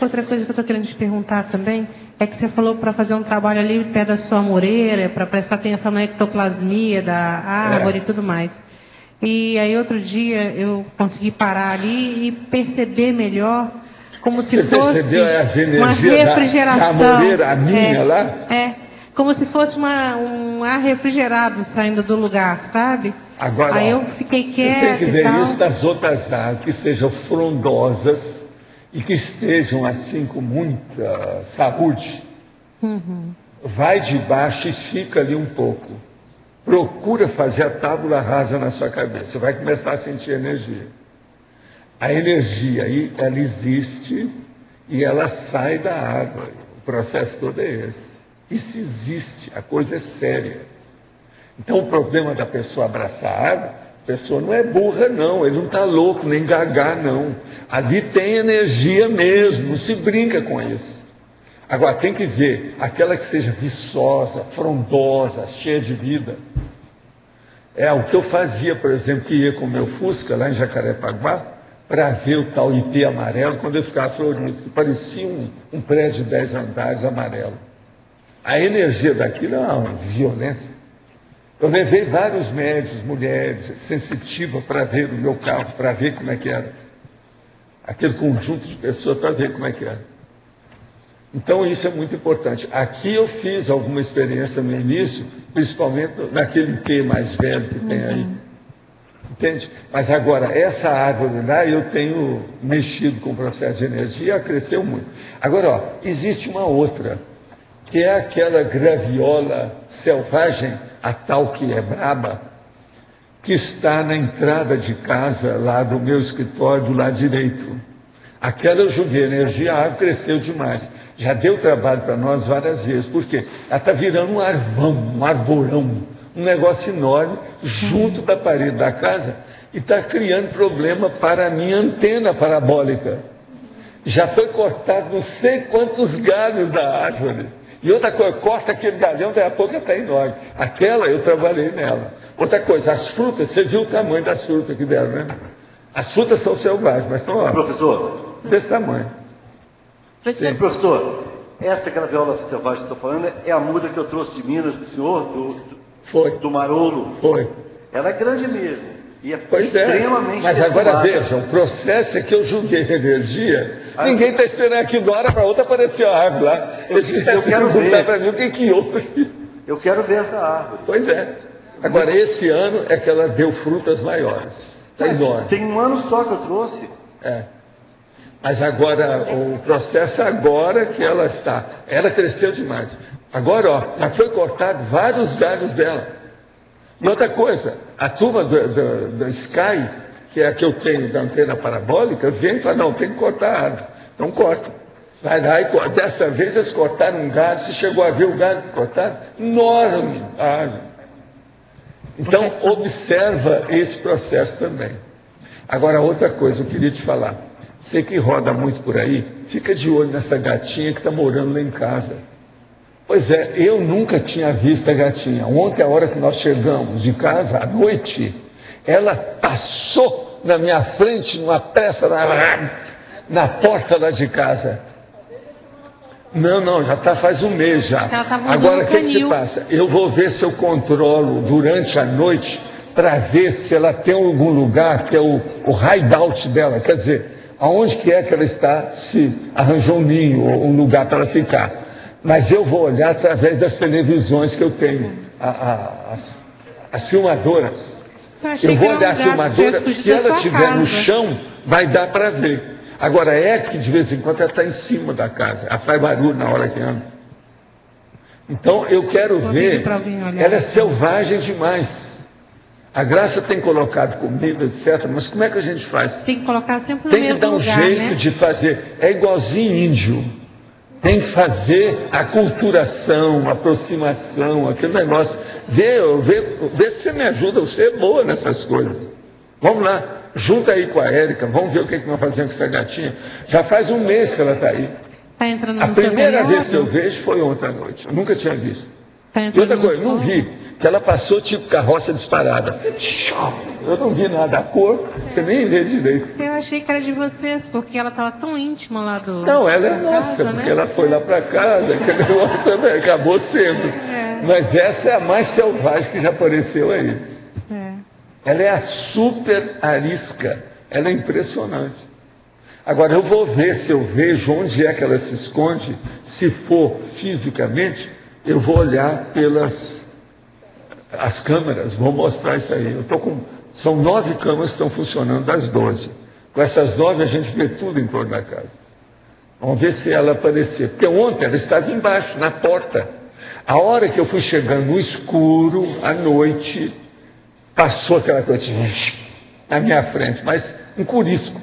Outra coisa que eu estou querendo te perguntar também, é que você falou para fazer um trabalho ali perto da sua moreira, para prestar atenção na ectoplasmia da árvore e tudo mais. E aí outro dia eu consegui parar ali e perceber melhor como se fosse as energias uma refrigeração. Da moreira, a minha lá? Como se fosse um ar refrigerado saindo do lugar, sabe? Agora, aí eu fiquei quieta. Você tem que ver isso das outras árvores, que sejam frondosas e que estejam assim com muita saúde. Vai de baixo e fica ali um pouco. Procura fazer a tábula rasa na sua cabeça. Você vai começar a sentir energia. A energia aí, ela existe e ela sai da árvore. O processo todo é esse. Isso existe, a coisa é séria. Então o problema da pessoa abraçar a árvore, a pessoa não é burra não, ele não está louco, nem gaga não. Ali tem energia mesmo, não se brinca com isso. Agora tem que ver aquela que seja viçosa, frondosa, cheia de vida. É o que eu fazia, por exemplo, que ia com o meu Fusca lá em Jacarepaguá, para ver o tal IP amarelo, quando eu ficava florido, que parecia um prédio de 10 andares amarelo. A energia daquilo é uma violência. Eu levei vários médicos, mulheres, sensitivas, para ver o meu carro, para ver como é que era. Aquele conjunto de pessoas para ver como é que era. Então isso é muito importante. Aqui eu fiz alguma experiência no início, principalmente naquele IP mais velho que tem aí. Entende? Mas agora, essa árvore lá, eu tenho mexido com o processo de energia, ela cresceu muito. Agora, ó, existe uma outra, que é aquela graviola selvagem, a tal que é braba, que está na entrada de casa, lá do meu escritório, do lado direito. Aquela eu joguei energia, a árvore cresceu demais. Já deu trabalho para nós várias vezes. Por quê? Ela está virando um arvão, um arvorão, um negócio enorme, junto da parede da casa, e está criando problema para a minha antena parabólica. Já foi cortado não sei quantos galhos da árvore. E outra coisa, corta aquele galhão, daqui a pouco está enorme. Aquela eu trabalhei nela. Outra coisa, as frutas, você viu o tamanho das frutas que deram, né? As frutas são selvagens, mas estão, ó, professor, desse tamanho. Sim, professor, essa graviola selvagem que eu estou falando é a muda que eu trouxe de Minas para o senhor, do Marolo. Foi. Ela é grande mesmo. E é pois extremamente mas agora veja, o processo é que eu julguei energia. Ninguém está esperando aqui de uma hora para outra aparecer a árvore lá. Eu quero ver. Para mim o que houve. Eu quero ver essa árvore. Pois é. Agora, esse ano é que ela deu frutas maiores. Está enorme. Tem um ano só que eu trouxe. Mas agora, o processo agora que ela está. Ela cresceu demais. Agora, ó, já foi cortado vários galhos dela. E outra coisa, a turma da Sky, que é a que eu tenho da antena parabólica, vem e fala, não, tem que cortar a árvore. Então corta. Vai lá e corta. Dessa vez eles cortaram um galho, você chegou a ver o galho que cortaram? Enorme a árvore. Então, observa esse processo também. Agora, outra coisa, eu queria te falar. Você que roda muito por aí, fica de olho nessa gatinha que está morando lá em casa. Pois é, eu nunca tinha visto a gatinha. Ontem, a hora que nós chegamos de casa, à noite, ela passou na minha frente, numa pressa, na porta lá de casa. Não, já está faz um mês já. Ela tá agora, o que se passa? Eu vou ver se eu controlo durante a noite para ver se ela tem algum lugar que é o hideout dela, quer dizer, aonde que é que ela está, se arranjou um ninho ou um lugar para ela ficar. Mas eu vou olhar através das televisões que eu tenho, as filmadoras. Eu vou olhar a filmadora, se ela estiver no chão, vai dar para ver. Agora é que de vez em quando ela está em cima da casa, ela faz barulho na hora que anda. Então eu quero ver, ela é selvagem demais. A Graça tem colocado comida, etc., mas como é que a gente faz? Tem que colocar sempre no mesmo lugar, tem que dar um jeito, né, de fazer. É igualzinho índio. Tem que fazer a aculturação, a aproximação, aquele negócio. Vê se você me ajuda, você é boa nessas coisas. Vamos lá, junta aí com a Érica, vamos ver o que nós fazemos com essa gatinha. Já faz um mês que ela está aí. Tá entrando a no primeira vez que eu vejo foi ontem à noite. Eu nunca tinha visto. Tá e outra coisa, não vi, que ela passou tipo carroça disparada. Eu não vi nada, a cor, você nem vê direito. Eu achei que era de vocês, porque ela estava tão íntima lá do... Não, ela é nossa, casa, porque né? Ela foi lá para casa, aquele negócio também acabou sendo. Mas essa é a mais selvagem que já apareceu aí. Ela é a super arisca, ela é impressionante. Agora, eu vou ver se eu vejo onde é que ela se esconde, se for fisicamente, eu vou olhar pelas as câmeras, vou mostrar isso aí. São 9 câmeras que estão funcionando das 12. Com essas 9 a gente vê tudo em torno da casa. Vamos ver se ela aparecer. Porque ontem ela estava embaixo, na porta. A hora que eu fui chegando no escuro, à noite, passou aquela coisa na minha frente, mas um curisco.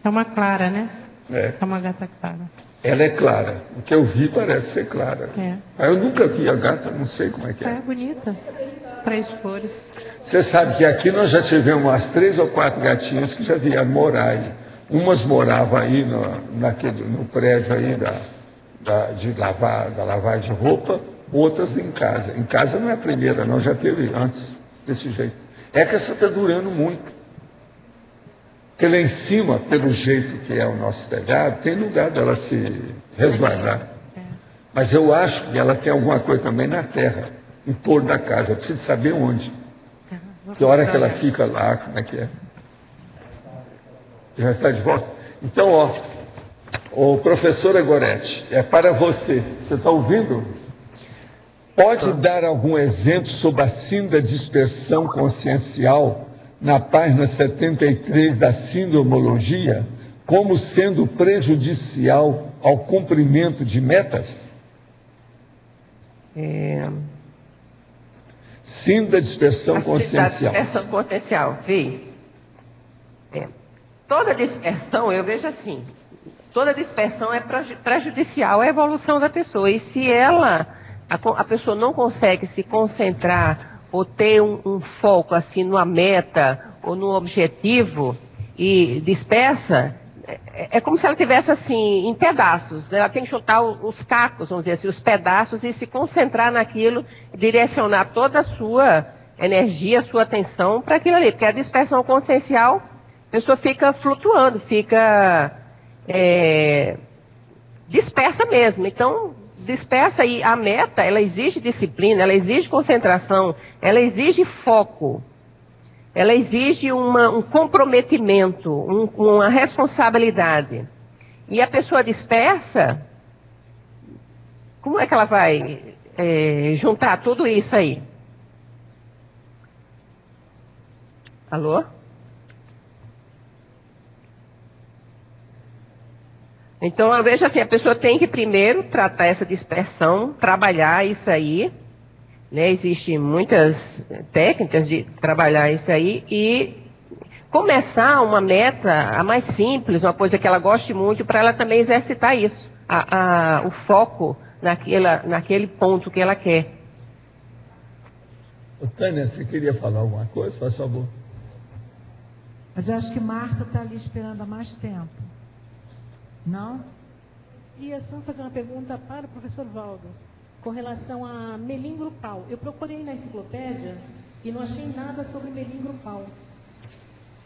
É uma clara, né? É uma gata clara. Ela é clara. O que eu vi parece ser clara. Mas eu nunca vi a gata, não sei como é que é. É bonita. 3 cores. Você sabe que aqui nós já tivemos umas 3 ou 4 gatinhas que já vieram morar aí. Umas moravam aí no prédio aí da lavagem de roupa, outras em casa. Em casa não é a primeira, não, já teve antes, desse jeito. É que essa está durando muito. Porque lá em cima, pelo jeito que é o nosso telhado, tem lugar dela se resguardar. Mas eu acho que ela tem alguma coisa também na terra, em torno da casa. Eu preciso saber onde. Que hora que ela fica lá, como é que é. Já está de volta? Então, professora Goretti, é para você. Você está ouvindo? Pode dar algum exemplo sobre a síndrome da dispersão consciencial na página 73 da sindromologia, como sendo prejudicial ao cumprimento de metas? Síndrome da dispersão consciencial. Dispersão consciencial, vi. Toda dispersão, eu vejo assim, toda dispersão é prejudicial à evolução da pessoa. E se a pessoa não consegue se concentrar ou ter um foco assim numa meta ou num objetivo e dispersa, é como se ela tivesse assim em pedaços. Ela tem que juntar os cacos, vamos dizer assim, os pedaços e se concentrar naquilo, direcionar toda a sua energia, a sua atenção para aquilo ali. Porque a dispersão consciencial, a pessoa fica flutuando, fica dispersa mesmo. Então, dispersa e a meta, ela exige disciplina, ela exige concentração, ela exige foco, ela exige um comprometimento, uma responsabilidade. E a pessoa dispersa, como é que ela vai juntar tudo isso aí? Alô? Então, eu vejo assim, a pessoa tem que primeiro tratar essa dispersão, trabalhar isso aí, né? Existem muitas técnicas de trabalhar isso aí e começar uma meta, a mais simples, uma coisa que ela goste muito, para ela também exercitar isso, o foco naquele ponto que ela quer. Tânia, você queria falar alguma coisa? Faz favor. Mas eu acho que Marta está ali esperando há mais tempo. Não? E é só fazer uma pergunta para o professor Valdo, com relação a melim grupal. Eu procurei na enciclopédia e não achei nada sobre melim grupal.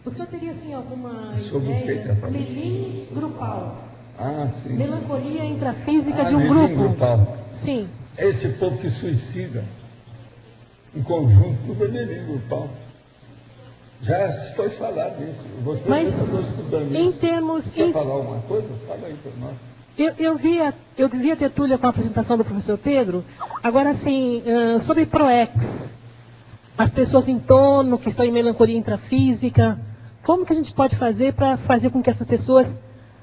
O senhor teria, assim, alguma ideia? Melim grupal. Ah, sim. Melancolia intrafísica de um grupo. Grupal. Sim. É esse povo que suicida. Em conjunto, tudo é melim grupal. Já se foi falar disso. Você Mas, está estudando em isso. termos... Quer falar alguma coisa? Fala aí para nós. Eu devia ter Túlia com a apresentação do professor Pedro. Agora, assim, sobre PROEX, as pessoas em torno que estão em melancolia intrafísica, como que a gente pode fazer para fazer com que essas pessoas...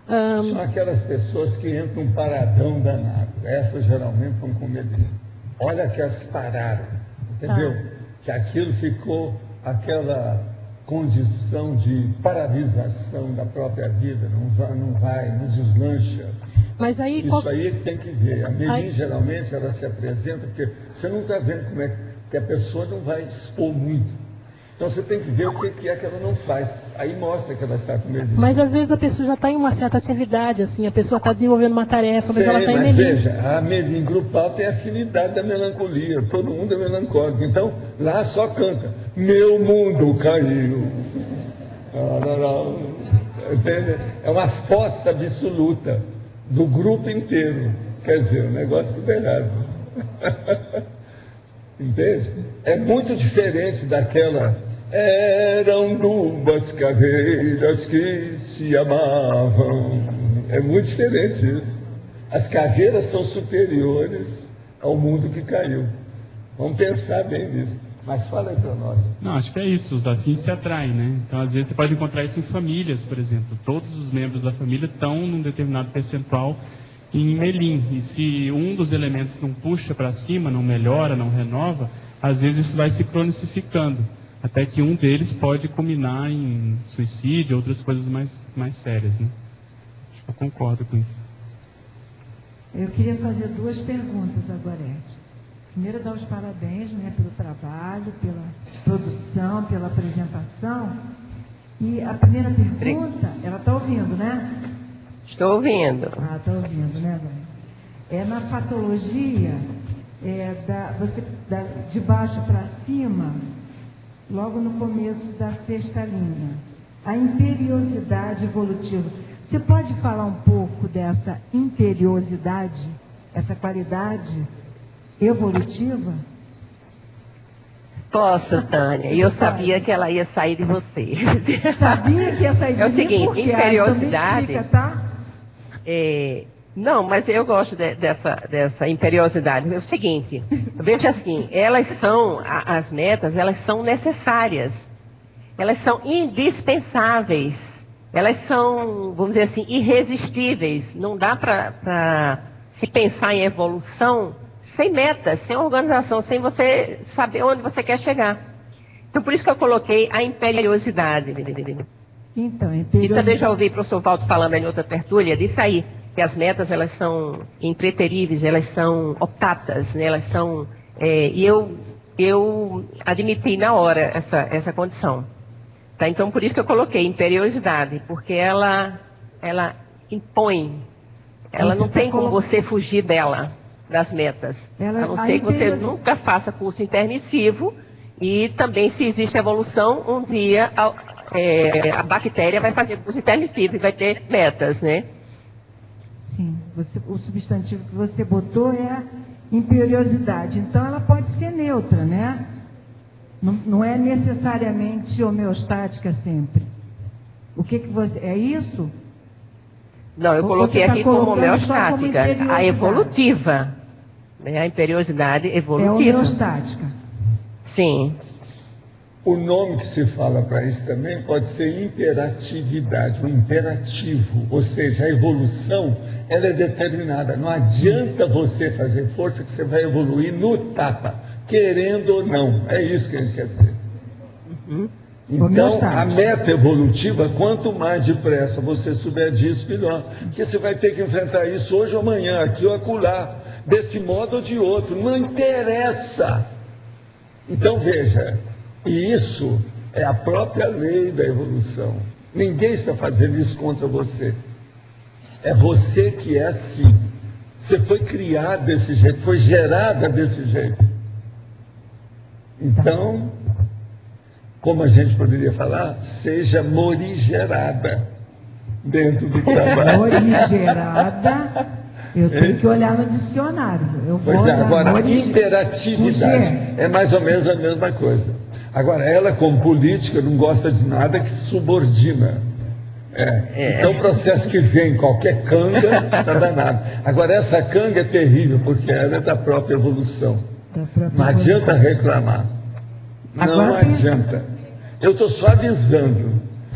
São aquelas pessoas que entram num paradão danado. Essas geralmente vão com medinho. Olha que as pararam, entendeu? Tá. Que aquilo ficou aquela condição de paralisação da própria vida, não deslancha. Mas aí, isso aí é que tem que ver. A Melim, geralmente, ela se apresenta, porque você não está vendo como é que a pessoa não vai expor muito. Então você tem que ver o que é que ela não faz. Aí mostra que ela está com Melim. Mas às vezes a pessoa já está em uma certa atividade, assim, a pessoa está desenvolvendo uma tarefa, mas ela está em Melim. Veja, a Melim grupal tem a afinidade da melancolia, todo mundo é melancólico. Então, lá só canta, meu mundo caiu. Entende? É uma fossa absoluta do grupo inteiro. Quer dizer, o negócio do errado. Entende? É muito diferente daquela... Eram duas caveiras que se amavam. É muito diferente isso. As caveiras são superiores ao mundo que caiu. Vamos pensar bem nisso. Mas fala aí para nós. Não, acho que é isso. Os afins se atraem, né? Então, às vezes, você pode encontrar isso em famílias, por exemplo. Todos os membros da família estão num determinado percentual em Melim. E se um dos elementos não puxa para cima, não melhora, não renova, às vezes isso vai se cronificando. Até que um deles pode culminar em suicídio, outras coisas mais sérias, né? Acho que eu concordo com isso. Eu queria fazer duas perguntas agora, Ed. Primeiro, dar os parabéns, né, pelo trabalho, pela produção, pela apresentação. E a primeira pergunta, ela está ouvindo, né? Estou ouvindo. Ah, está ouvindo, né, Dani? Na patologia, de baixo para cima, logo no começo da sexta linha, a imperiosidade evolutiva. Você pode falar um pouco dessa imperiosidade, essa qualidade evolutiva? Posso, Tânia. E eu sabia que ela ia sair de você. Sabia que ia sair de mim? É o seguinte, imperiosidade... Explica, tá? Não, mas eu gosto dessa imperiosidade. É o seguinte, veja assim, as metas, elas são necessárias. Elas são indispensáveis. Elas são, vamos dizer assim, irresistíveis. Não dá para se pensar em evolução sem metas, sem organização, sem você saber onde você quer chegar. Então, por isso que eu coloquei a imperiosidade. Então, e também já ouvi o professor Valdo falando em outra tertúlia disso aí, que as metas, elas são impreteríveis, elas são optatas, né? Elas são... e eu admiti na hora essa condição. Tá? Então, por isso que eu coloquei imperiosidade, porque ela impõe, ela não tem como você fugir dela, das metas. A não ser que você nunca faça curso intermissivo e também, se existe evolução, um dia a bactéria vai fazer curso intermissivo e vai ter metas, né? Sim, o substantivo que você botou é a imperiosidade. Então, ela pode ser neutra, né? Não é necessariamente homeostática sempre. O que você... É isso? Não, eu coloquei aqui como homeostática. A evolutiva. Né? A imperiosidade evolutiva. É homeostática. Sim. O nome que se fala para isso também pode ser imperatividade, o imperativo. Ou seja, a evolução, ela é determinada. Não adianta você fazer força que você vai evoluir no tapa, querendo ou não. É isso que a gente quer dizer. Uhum. Então, a meta evolutiva, quanto mais depressa você souber disso, melhor. Porque você vai ter que enfrentar isso hoje ou amanhã, aqui ou acolá, desse modo ou de outro. Não interessa. Então, veja, e isso é a própria lei da evolução. Ninguém está fazendo isso contra você. É você que é assim. Você foi criado desse jeito, foi gerada desse jeito. Então, como a gente poderia falar, seja morigerada dentro do trabalho. Morigerada, eu tenho que olhar no dicionário. Pois é, agora, imperatividade é mais ou menos a mesma coisa. Agora, ela, como política, não gosta de nada que se subordina. Então, o processo que vem, qualquer canga, está danado. Agora, essa canga é terrível, porque ela é da própria evolução. Não adianta reclamar. Não adianta. Eu estou só avisando.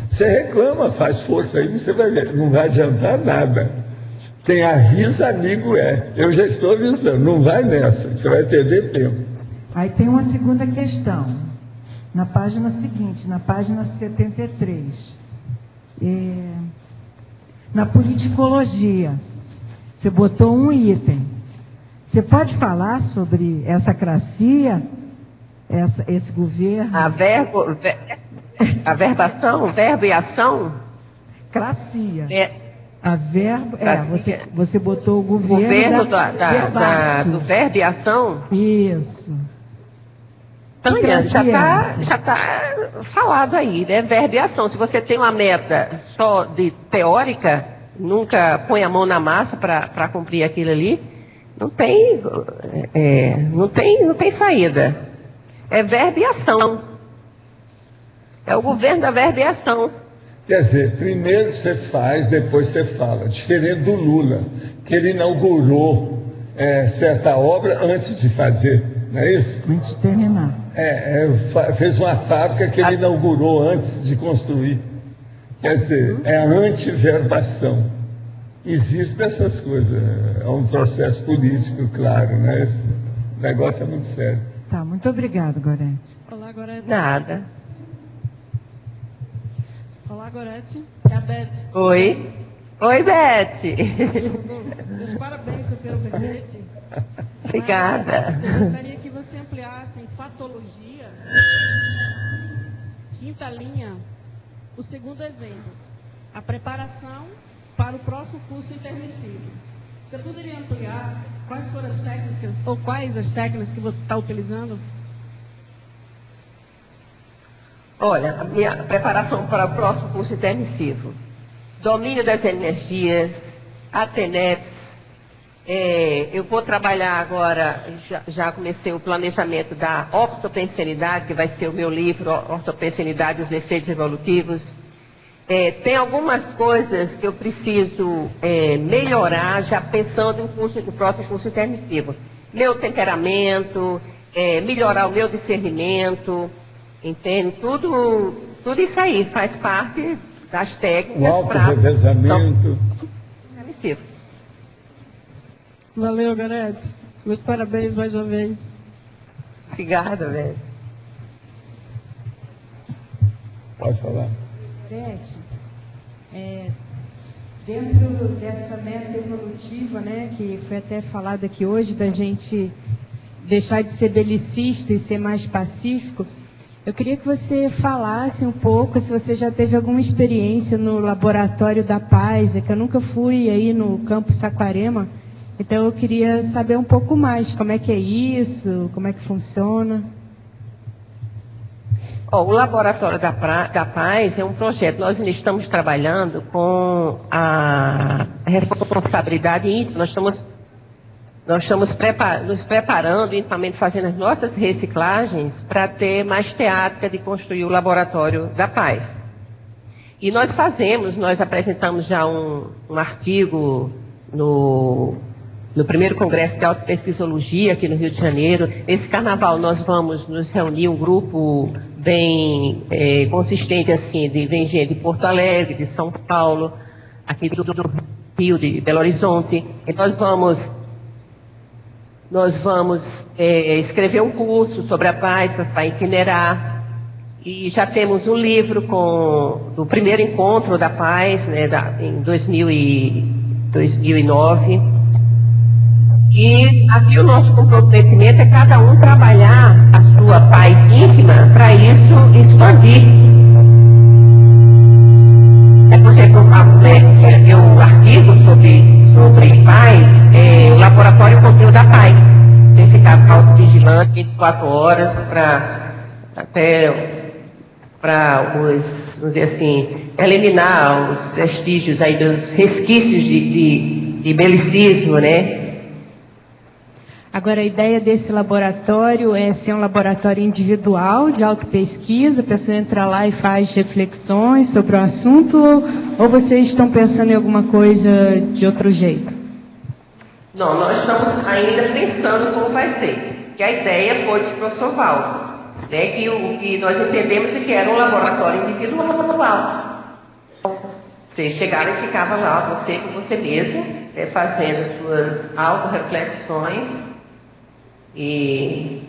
Você reclama, faz força aí, você vai ver. Não vai adiantar nada. Quem avisa, amigo é. Eu já estou avisando. Não vai nessa, você vai perder tempo. Aí tem uma segunda questão. Na página seguinte, na página 73. Na politicologia, você botou um item. Você pode falar sobre essa cracia, esse governo? A verbação, verbo e ação? Cracia. A verbo, você botou o governo do verbo e ação? Isso. Tânia, já está falado aí, né? Verbo e ação. Se você tem uma meta só de teórica, nunca põe a mão na massa para cumprir aquilo ali, não tem saída. É verbo e ação. É o governo da verbo e ação. Quer dizer, primeiro você faz, depois você fala. Diferente do Lula, que ele inaugurou certa obra antes de fazer, não é isso? Antes de terminar. Fez uma fábrica que ele inaugurou antes de construir. Quer dizer, é a antiverbação. Existem essas coisas. É um processo político, claro, né? Esse negócio é muito sério. Tá, muito obrigado, Gorete. Olá, Gorete. Nada. Olá, Gorete. É a Beth. Oi. Oi, Beth. Meus parabéns pelo bilhete. Obrigada. Eu gostaria que você ampliasse em fatologia, quinta linha, o segundo exemplo. A preparação para o próximo curso intermissivo. Você poderia ampliar quais foram as técnicas, ou quais as técnicas que você está utilizando? Olha, a minha preparação para o próximo curso intermissivo. Domínio das energias, ATNEP. Eu vou trabalhar agora, já comecei o planejamento da ortopensenidade, que vai ser o meu livro, Ortopensenidade e os Efeitos Evolutivos. Tem algumas coisas que eu preciso melhorar, já pensando no próximo curso intermissivo. Meu temperamento, melhorar o meu discernimento, entende? Tudo isso aí faz parte das técnicas. O auto-revezamento. Intermissivo. Valeu, Gorete. Meus parabéns mais uma vez. Obrigada, Beth. Pode falar. Gorete, dentro dessa meta evolutiva, né, que foi até falado aqui hoje, da gente deixar de ser belicista e ser mais pacífico, eu queria que você falasse um pouco se você já teve alguma experiência no Laboratório da Paz, que eu nunca fui aí no Campo Saquarema, então eu queria saber um pouco mais, como é que é isso, como é que funciona. O Laboratório da Paz é um projeto, nós ainda estamos trabalhando com a responsabilidade íntima, nós estamos nos preparando, intimamente fazendo as nossas reciclagens para ter mais teática de construir o Laboratório da Paz. E nós apresentamos já um artigo no primeiro Congresso de Autopesquisologia aqui no Rio de Janeiro. Esse carnaval nós vamos nos reunir, um grupo bem consistente, assim, vem gente de Porto Alegre, de São Paulo, aqui do Rio, de Belo Horizonte. E nós vamos escrever um curso sobre a paz para itinerar. E já temos um livro do primeiro encontro da paz, né, em 2009. E aqui o nosso comprometimento é cada um trabalhar a sua paz íntima para isso expandir. Por exemplo, o artigo sobre paz, o Laboratório Contínuo da Paz. Tem que ficar autovigilante 24 horas para vamos dizer assim, eliminar os vestígios aí dos resquícios de belicismo, né? Agora, a ideia desse laboratório é ser um laboratório individual, de autopesquisa, a pessoa entra lá e faz reflexões sobre o assunto, ou vocês estão pensando em alguma coisa de outro jeito? Não, nós estamos ainda pensando como vai ser. Que a ideia foi do professor Valdo, né, que o que nós entendemos é que era um laboratório individual. Você chegava e ficava lá, você com você mesmo, fazendo suas autorreflexões e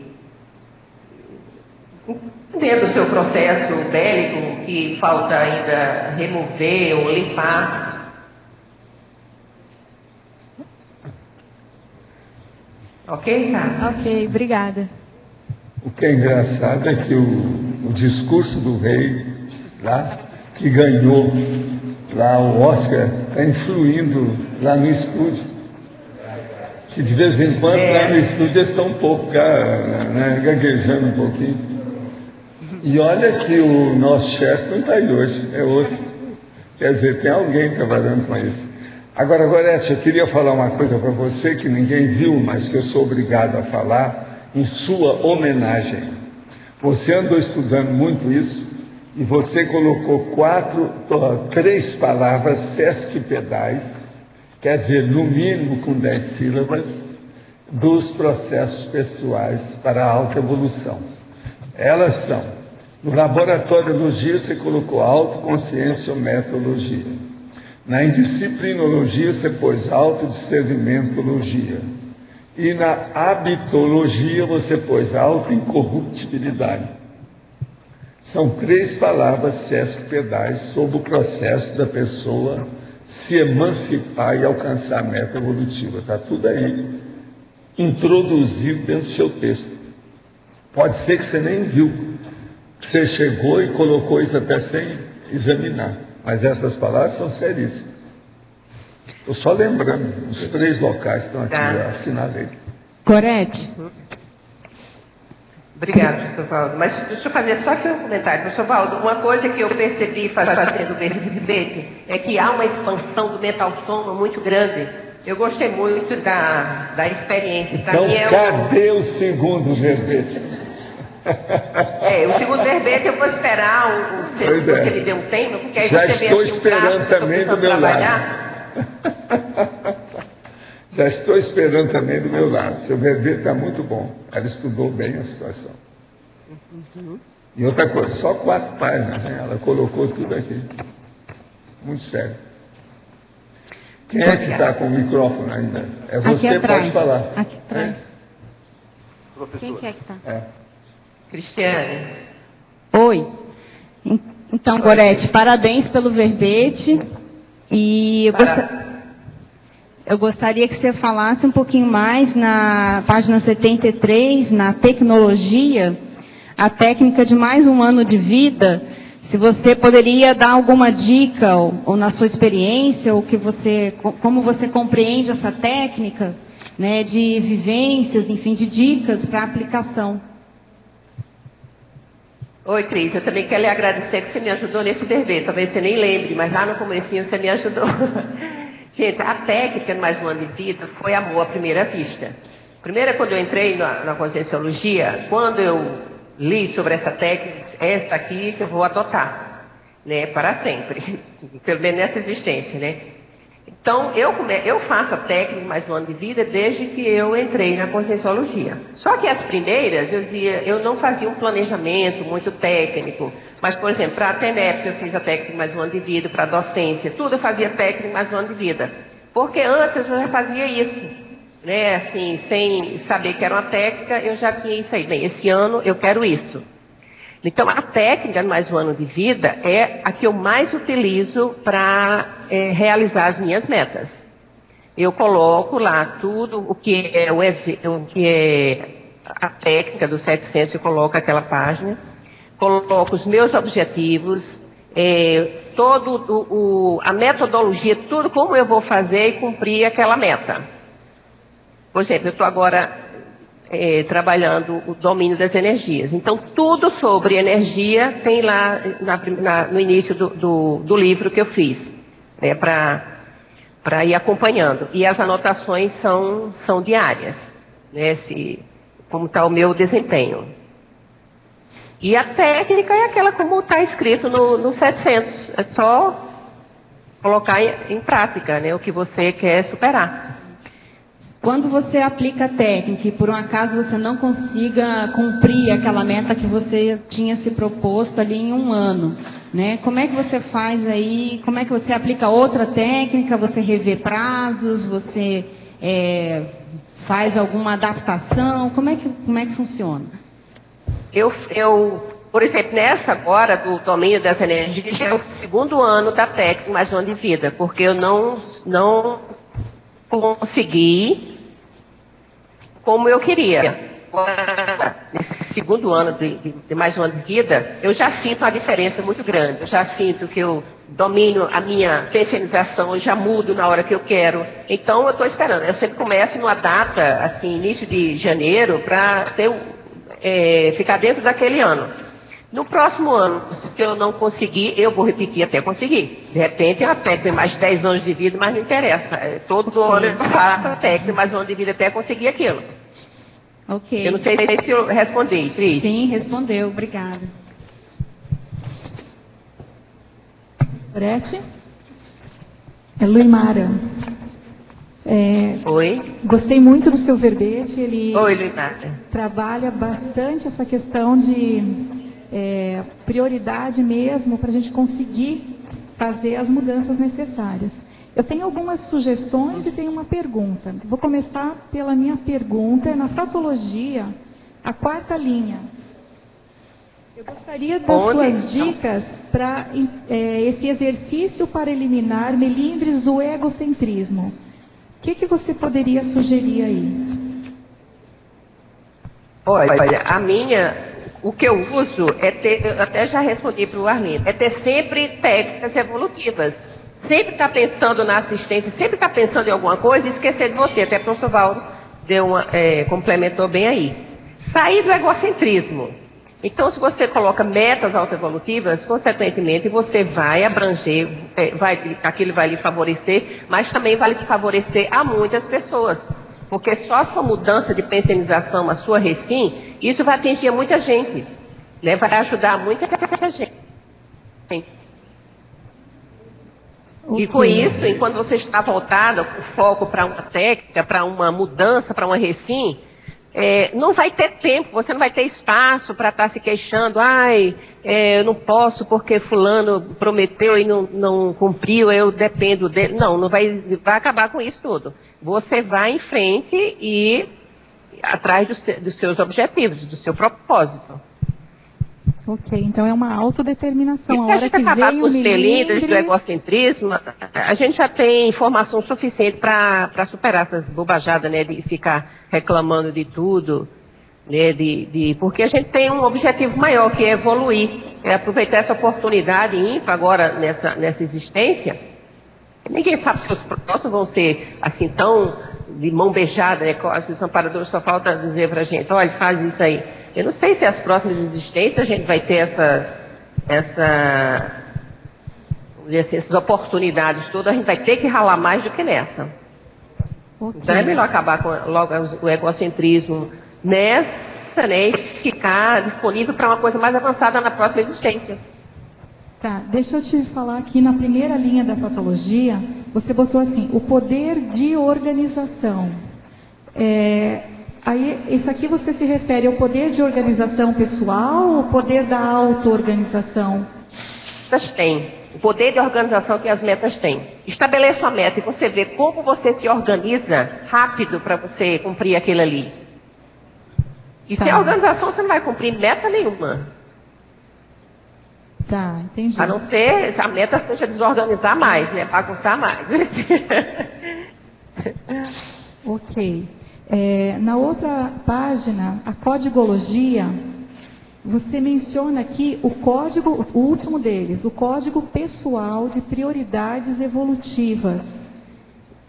entendendo o seu processo bélico que falta ainda remover ou limpar. Ok, tá? Ok, obrigada. O que é engraçado é que o discurso do rei lá, que ganhou lá o Oscar, está influindo lá no estúdio. Que de vez em quando lá no estúdio eles estão um pouco gaguejando um pouquinho. E olha que o nosso chefe não está aí hoje, é outro. Quer dizer, tem alguém trabalhando com isso. Agora, Gorete, eu queria falar uma coisa para você que ninguém viu, mas que eu sou obrigado a falar em sua homenagem. Você andou estudando muito isso e você colocou 3 palavras sesquipedais, quer dizer, no mínimo com 10 sílabas, dos processos pessoais para a autoevolução. Elas são, no laboratoriologia você colocou autoconscienciometrologia. Na indisciplinologia você pôs autodiscernimentologia. E na habitologia você pôs autoincorruptibilidade. São 3 palavras sesquipedais sobre o processo da pessoa se emancipar e alcançar a meta evolutiva. Está tudo aí, introduzido dentro do seu texto. Pode ser que você nem viu, que você chegou e colocou isso até sem examinar. Mas essas palavras são seríssimas. Estou só lembrando, os 3 locais estão aqui, assinalei. Gorete. Obrigada, professor Valdo. Mas deixa eu fazer só aqui um comentário. Professor Valdo, uma coisa que eu percebi fazendo o verbete é que há uma expansão do mental soma muito grande. Eu gostei muito da experiência. Então, cadê o segundo verbete? O segundo verbete eu vou esperar você me dê um tempo, porque aí já você estou esperando também do meu lado. Já estou esperando também do meu lado. Seu verbete está muito bom. Ela estudou bem a situação. E outra coisa, só 4 páginas, né? Ela colocou tudo aqui. Muito sério. Quem é que está com o microfone ainda? É você, pode falar. Aqui atrás. Quem que é que está? Cristiane. Oi. Então, Gorete, parabéns pelo verbete. E eu gostaria que você falasse um pouquinho mais na página 73, na tecnologia, a técnica de mais um ano de vida. Se você poderia dar alguma dica, ou na sua experiência, ou como você compreende essa técnica, né, de vivências, enfim, de dicas para aplicação. Oi, Cris, eu também quero lhe agradecer que você me ajudou nesse verbete. Talvez você nem lembre, mas lá no comecinho você me ajudou. Gente, a técnica no Mais um Ano de Vida foi amor à primeira vista. Primeiro, quando eu entrei na Conscienciologia, quando eu li sobre essa técnica, essa aqui que eu vou adotar, né, para sempre, pelo menos nessa existência, né. Então, eu faço a técnica Mais um Ano de Vida desde que eu entrei na Conscienciologia. Só que as primeiras, eu não fazia um planejamento muito técnico, mas, por exemplo, para a TENEPS eu fiz a técnica Mais um Ano de Vida, para a docência, tudo eu fazia técnica Mais um Ano de Vida. Porque antes eu já fazia isso, né, assim, sem saber que era uma técnica, eu já tinha isso aí. Bem, esse ano eu quero isso. Então, a técnica Mais um Ano de Vida é a que eu mais utilizo para realizar as minhas metas. Eu coloco lá tudo o que é a técnica dos 700, eu coloco aquela página, coloco os meus objetivos, a metodologia, tudo como eu vou fazer e cumprir aquela meta. Por exemplo, eu estou agora trabalhando o domínio das energias. Então, tudo sobre energia tem lá no início do livro que eu fiz, né, para ir acompanhando. E as anotações são diárias. né, como está o meu desempenho. E a técnica é aquela como está escrito no 700, é só colocar em prática, né, o que você quer superar. Quando você aplica a técnica e por um acaso você não consiga cumprir aquela meta que você tinha se proposto ali em um ano, né? Como é que você faz aí? Como é que você aplica outra técnica? Você revê prazos? Você faz alguma adaptação? Como é que funciona? Eu, por exemplo, nessa agora do domínio das energias, é o segundo ano da técnica mais um ano de vida, porque eu não consegui como eu queria. Nesse segundo ano de mais um ano de vida, eu já sinto uma diferença muito grande. Eu já sinto que eu domino a minha pensionização, eu já mudo na hora que eu quero. Então, eu estou esperando. Eu sempre começo numa data, assim, início de janeiro, para ficar dentro daquele ano. No próximo ano, se eu não conseguir, eu vou repetir até conseguir. De repente, a técnica mais de 10 anos de vida, mas não interessa. Todo ano eu faço a técnica mais um ano de vida até conseguir aquilo. Ok. Eu não sei se eu respondi, Cris. Sim, respondeu. Obrigada. Brete? É Luimara. Oi. Gostei muito do seu verbete. Ele Oi, Luimara. Trabalha bastante essa questão de prioridade mesmo para a gente conseguir fazer as mudanças necessárias. Eu tenho algumas sugestões e tenho uma pergunta. Vou começar pela minha pergunta. Na fratologia, a 4ª linha. Eu gostaria das suas dicas para esse exercício para eliminar melindres do egocentrismo. O que você poderia sugerir aí? Olha, o que eu uso é ter, eu até já respondi para o Arlindo, é ter sempre técnicas evolutivas. Sempre estar pensando na assistência, sempre estar pensando em alguma coisa e esquecer de você. Até o professor Valdo complementou bem aí. Sair do egocentrismo. Então, se você coloca metas autoevolutivas, consequentemente, você vai abranger, aquilo vai lhe favorecer, mas também vai lhe favorecer a muitas pessoas. Porque só a sua mudança de pensionização, a sua recim, isso vai atingir muita gente, né? Vai ajudar muita gente. Okay. E com isso, enquanto você está voltado com foco para uma técnica, para uma mudança, para uma recim, não vai ter tempo, você não vai ter espaço para estar se queixando, eu não posso porque fulano prometeu e não cumpriu, eu dependo dele. Não vai acabar com isso tudo. Você vai em frente e atrás dos seus objetivos, do seu propósito. Ok, então é uma autodeterminação. E para a gente acabar com os melindres do egocentrismo, a gente já tem informação suficiente para superar essas bobajadas, né, de ficar reclamando de tudo, né, porque a gente tem um objetivo maior, que é evoluir, é aproveitar essa oportunidade ímpar agora nessa existência. Ninguém sabe se os próximos vão ser assim tão de mão beijada, né? Os amparadores só falta dizer para a gente, olha, faz isso aí. Eu não sei se as próximas existências a gente vai ter essas oportunidades todas, a gente vai ter que ralar mais do que nessa. Okay. Então é melhor acabar com logo o egocentrismo nessa, né, e ficar disponível para uma coisa mais avançada na próxima existência. Tá, deixa eu te falar aqui na primeira linha da patologia, você botou assim, o poder de organização. Aí, isso aqui você se refere ao poder de organização pessoal ou ao poder da auto-organização? Tem. O poder de organização que as metas têm. Estabeleça uma meta e você vê como você se organiza rápido para você cumprir aquilo ali. E sem organização você não vai cumprir meta nenhuma. Tá, entendi. A não ser se a meta seja desorganizar mais, né? Bagunçar mais. Ok. Na outra página, a codigologia, você menciona aqui o código, o último deles, o código pessoal de prioridades evolutivas.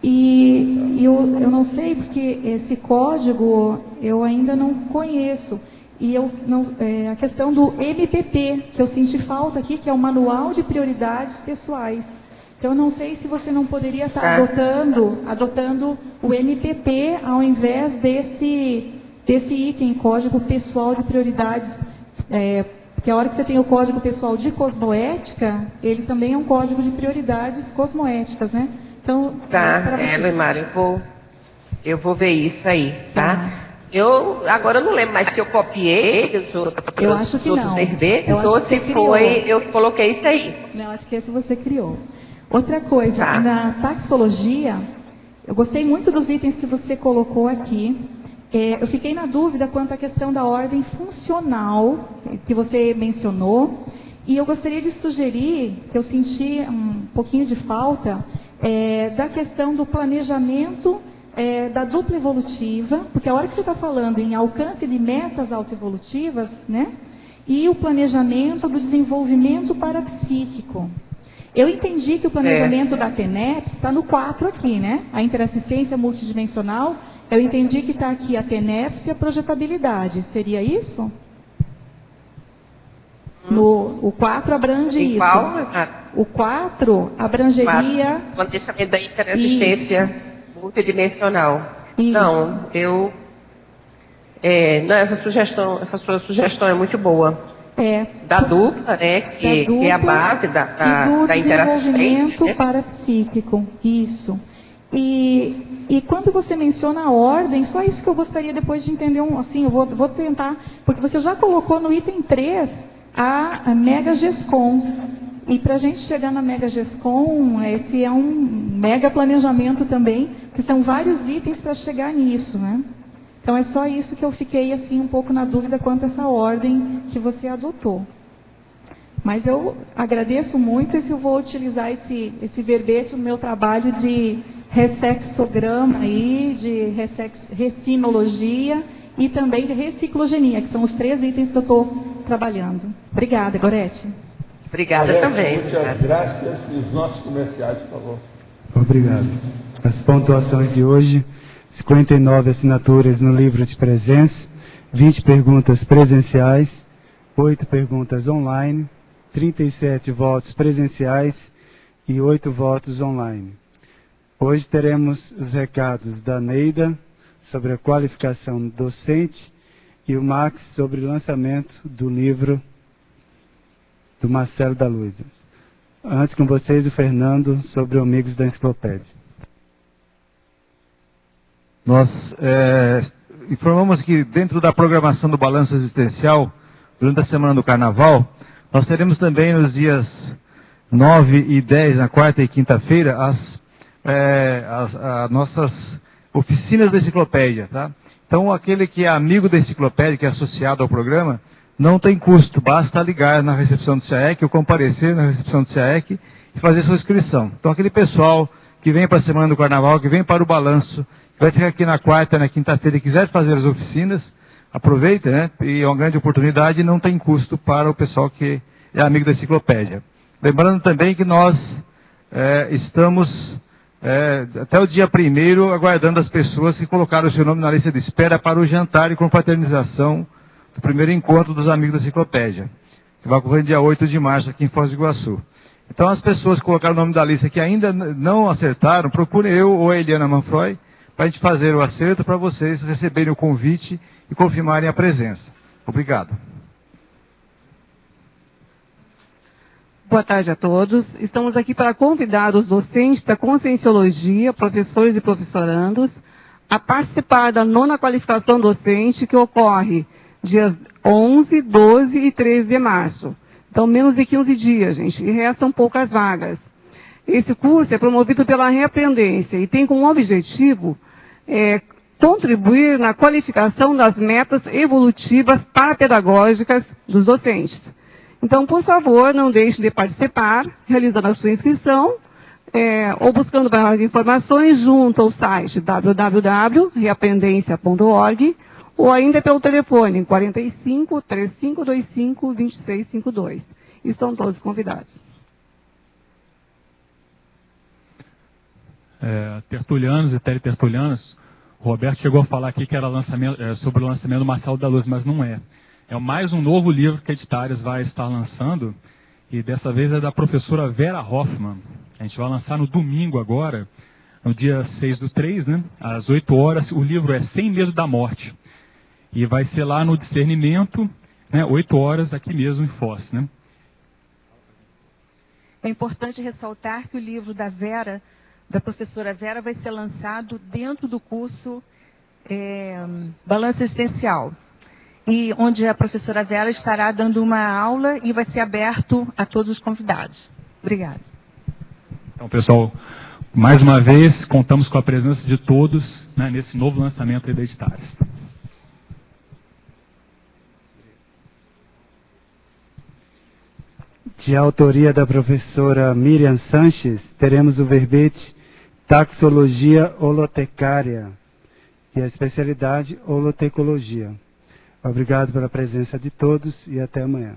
E eu não sei porque esse código eu ainda não conheço. E a questão do MPP, que eu senti falta aqui, que é o Manual de Prioridades Pessoais. Então, eu não sei se você não poderia estar adotando o MPP ao invés desse item, Código Pessoal de Prioridades, porque a hora que você tem o Código Pessoal de Cosmoética, ele também é um código de prioridades cosmoéticas, né? Então, Luimar, eu vou ver isso aí, tá? Eu agora não lembro mais se eu copiei os outros verbetes ou se foi, eu coloquei isso aí. Não, acho que esse você criou. Outra coisa, na taxologia, eu gostei muito dos itens que você colocou aqui. Eu fiquei na dúvida quanto à questão da ordem funcional, que você mencionou, e eu gostaria de sugerir, que eu senti um pouquinho de falta, da questão do planejamento da dupla evolutiva, porque a hora que você está falando em alcance de metas autoevolutivas, né, e o planejamento do desenvolvimento parapsíquico. Eu entendi que o planejamento da TENEPS está no 4 aqui, né? A interassistência multidimensional, eu entendi que está aqui a TENEPS e a projetabilidade. Seria isso? O 4 abrange isso. O 4 abrangeria... O planejamento da interassistência multidimensional. Isso. Não, essa sua sugestão é muito boa. Da dupla, né? Que é a base da desenvolvimento parapsíquico. Isso. E quando você menciona a ordem, só isso que eu gostaria depois de entender, assim, eu vou tentar, porque você já colocou no item 3 a Mega GESCOM. E para a gente chegar na Mega GESCOM, esse é um mega planejamento também, que são vários itens para chegar nisso, né? Então é só isso que eu fiquei assim um pouco na dúvida quanto a essa ordem que você adotou. Mas eu agradeço muito e eu vou utilizar esse verbete no meu trabalho de ressexograma aí, de ressinologia e também de reciclogenia, que são os 3 itens que eu estou trabalhando. Obrigada, Gorete. Obrigada também. Muitas graças e os nossos comerciais, por favor. Obrigado. As pontuações de hoje: 59 assinaturas no livro de presença, 20 perguntas presenciais, 8 perguntas online, 37 votos presenciais e 8 votos online. Hoje teremos os recados da Neida sobre a qualificação docente e o Max sobre o lançamento do livro do Marcelo da Luz. Antes com vocês, o Fernando sobre o Amigos da Enciclopédia. Nós informamos que dentro da programação do Balanço Existencial, durante a semana do Carnaval, nós teremos também nos dias 9 e 10, na quarta e quinta-feira, as nossas oficinas da enciclopédia. Tá? Então, aquele que é amigo da enciclopédia, que é associado ao programa, não tem custo, basta ligar na recepção do CIAEC ou comparecer na recepção do CIAEC e fazer sua inscrição. Então, aquele pessoal que vem para a semana do Carnaval, que vem para o balanço, que vai ficar aqui na quarta e na quinta-feira e quiser fazer as oficinas, aproveita, né? E é uma grande oportunidade e não tem custo para o pessoal que é amigo da enciclopédia. Lembrando também que nós estamos até o dia 1º aguardando as pessoas que colocaram o seu nome na lista de espera para o jantar e confraternização do primeiro encontro dos amigos da enciclopédia, que vai ocorrer dia 8 de março aqui em Foz do Iguaçu. Então, as pessoas que colocaram o nome da lista que ainda não acertaram, procurem eu ou a Eliana Manfroy para a gente fazer o acerto para vocês receberem o convite e confirmarem a presença. Obrigado. Boa tarde a todos. Estamos aqui para convidar os docentes da Conscienciologia, professores e professorandos, a participar da 9ª qualificação docente que ocorre dias 11, 12 e 13 de março. Então, menos de 15 dias, gente, e restam poucas vagas. Esse curso é promovido pela Reaprendência e tem como objetivo contribuir na qualificação das metas evolutivas parapedagógicas dos docentes. Então, por favor, não deixe de participar, realizando a sua inscrição, ou buscando mais informações junto ao site www.reaprendência.org ou ainda pelo telefone 45 3525 2652. Estão todos convidados. Tertulianos e teletertulianos, o Roberto chegou a falar aqui que era sobre o lançamento do Marcelo da Luz, mas não é. É mais um novo livro que a Editares vai estar lançando, e dessa vez é da professora Vera Hoffmann. A gente vai lançar no domingo agora, no dia 6/3, né, às 8 horas. O livro é Sem Medo da Morte. E vai ser lá no Discernimento, né, 8 horas, aqui mesmo em Foz, né? É importante ressaltar que o livro da Vera, da professora Vera, vai ser lançado dentro do curso Balanço Existencial, e onde a professora Vera estará dando uma aula e vai ser aberto a todos os convidados. Obrigada. Então, pessoal, mais uma vez, contamos com a presença de todos, né, nesse novo lançamento da Editares. De autoria da professora Miriam Sanches, teremos o verbete Taxologia Holotecária e a especialidade Holotecologia. Obrigado pela presença de todos e até amanhã.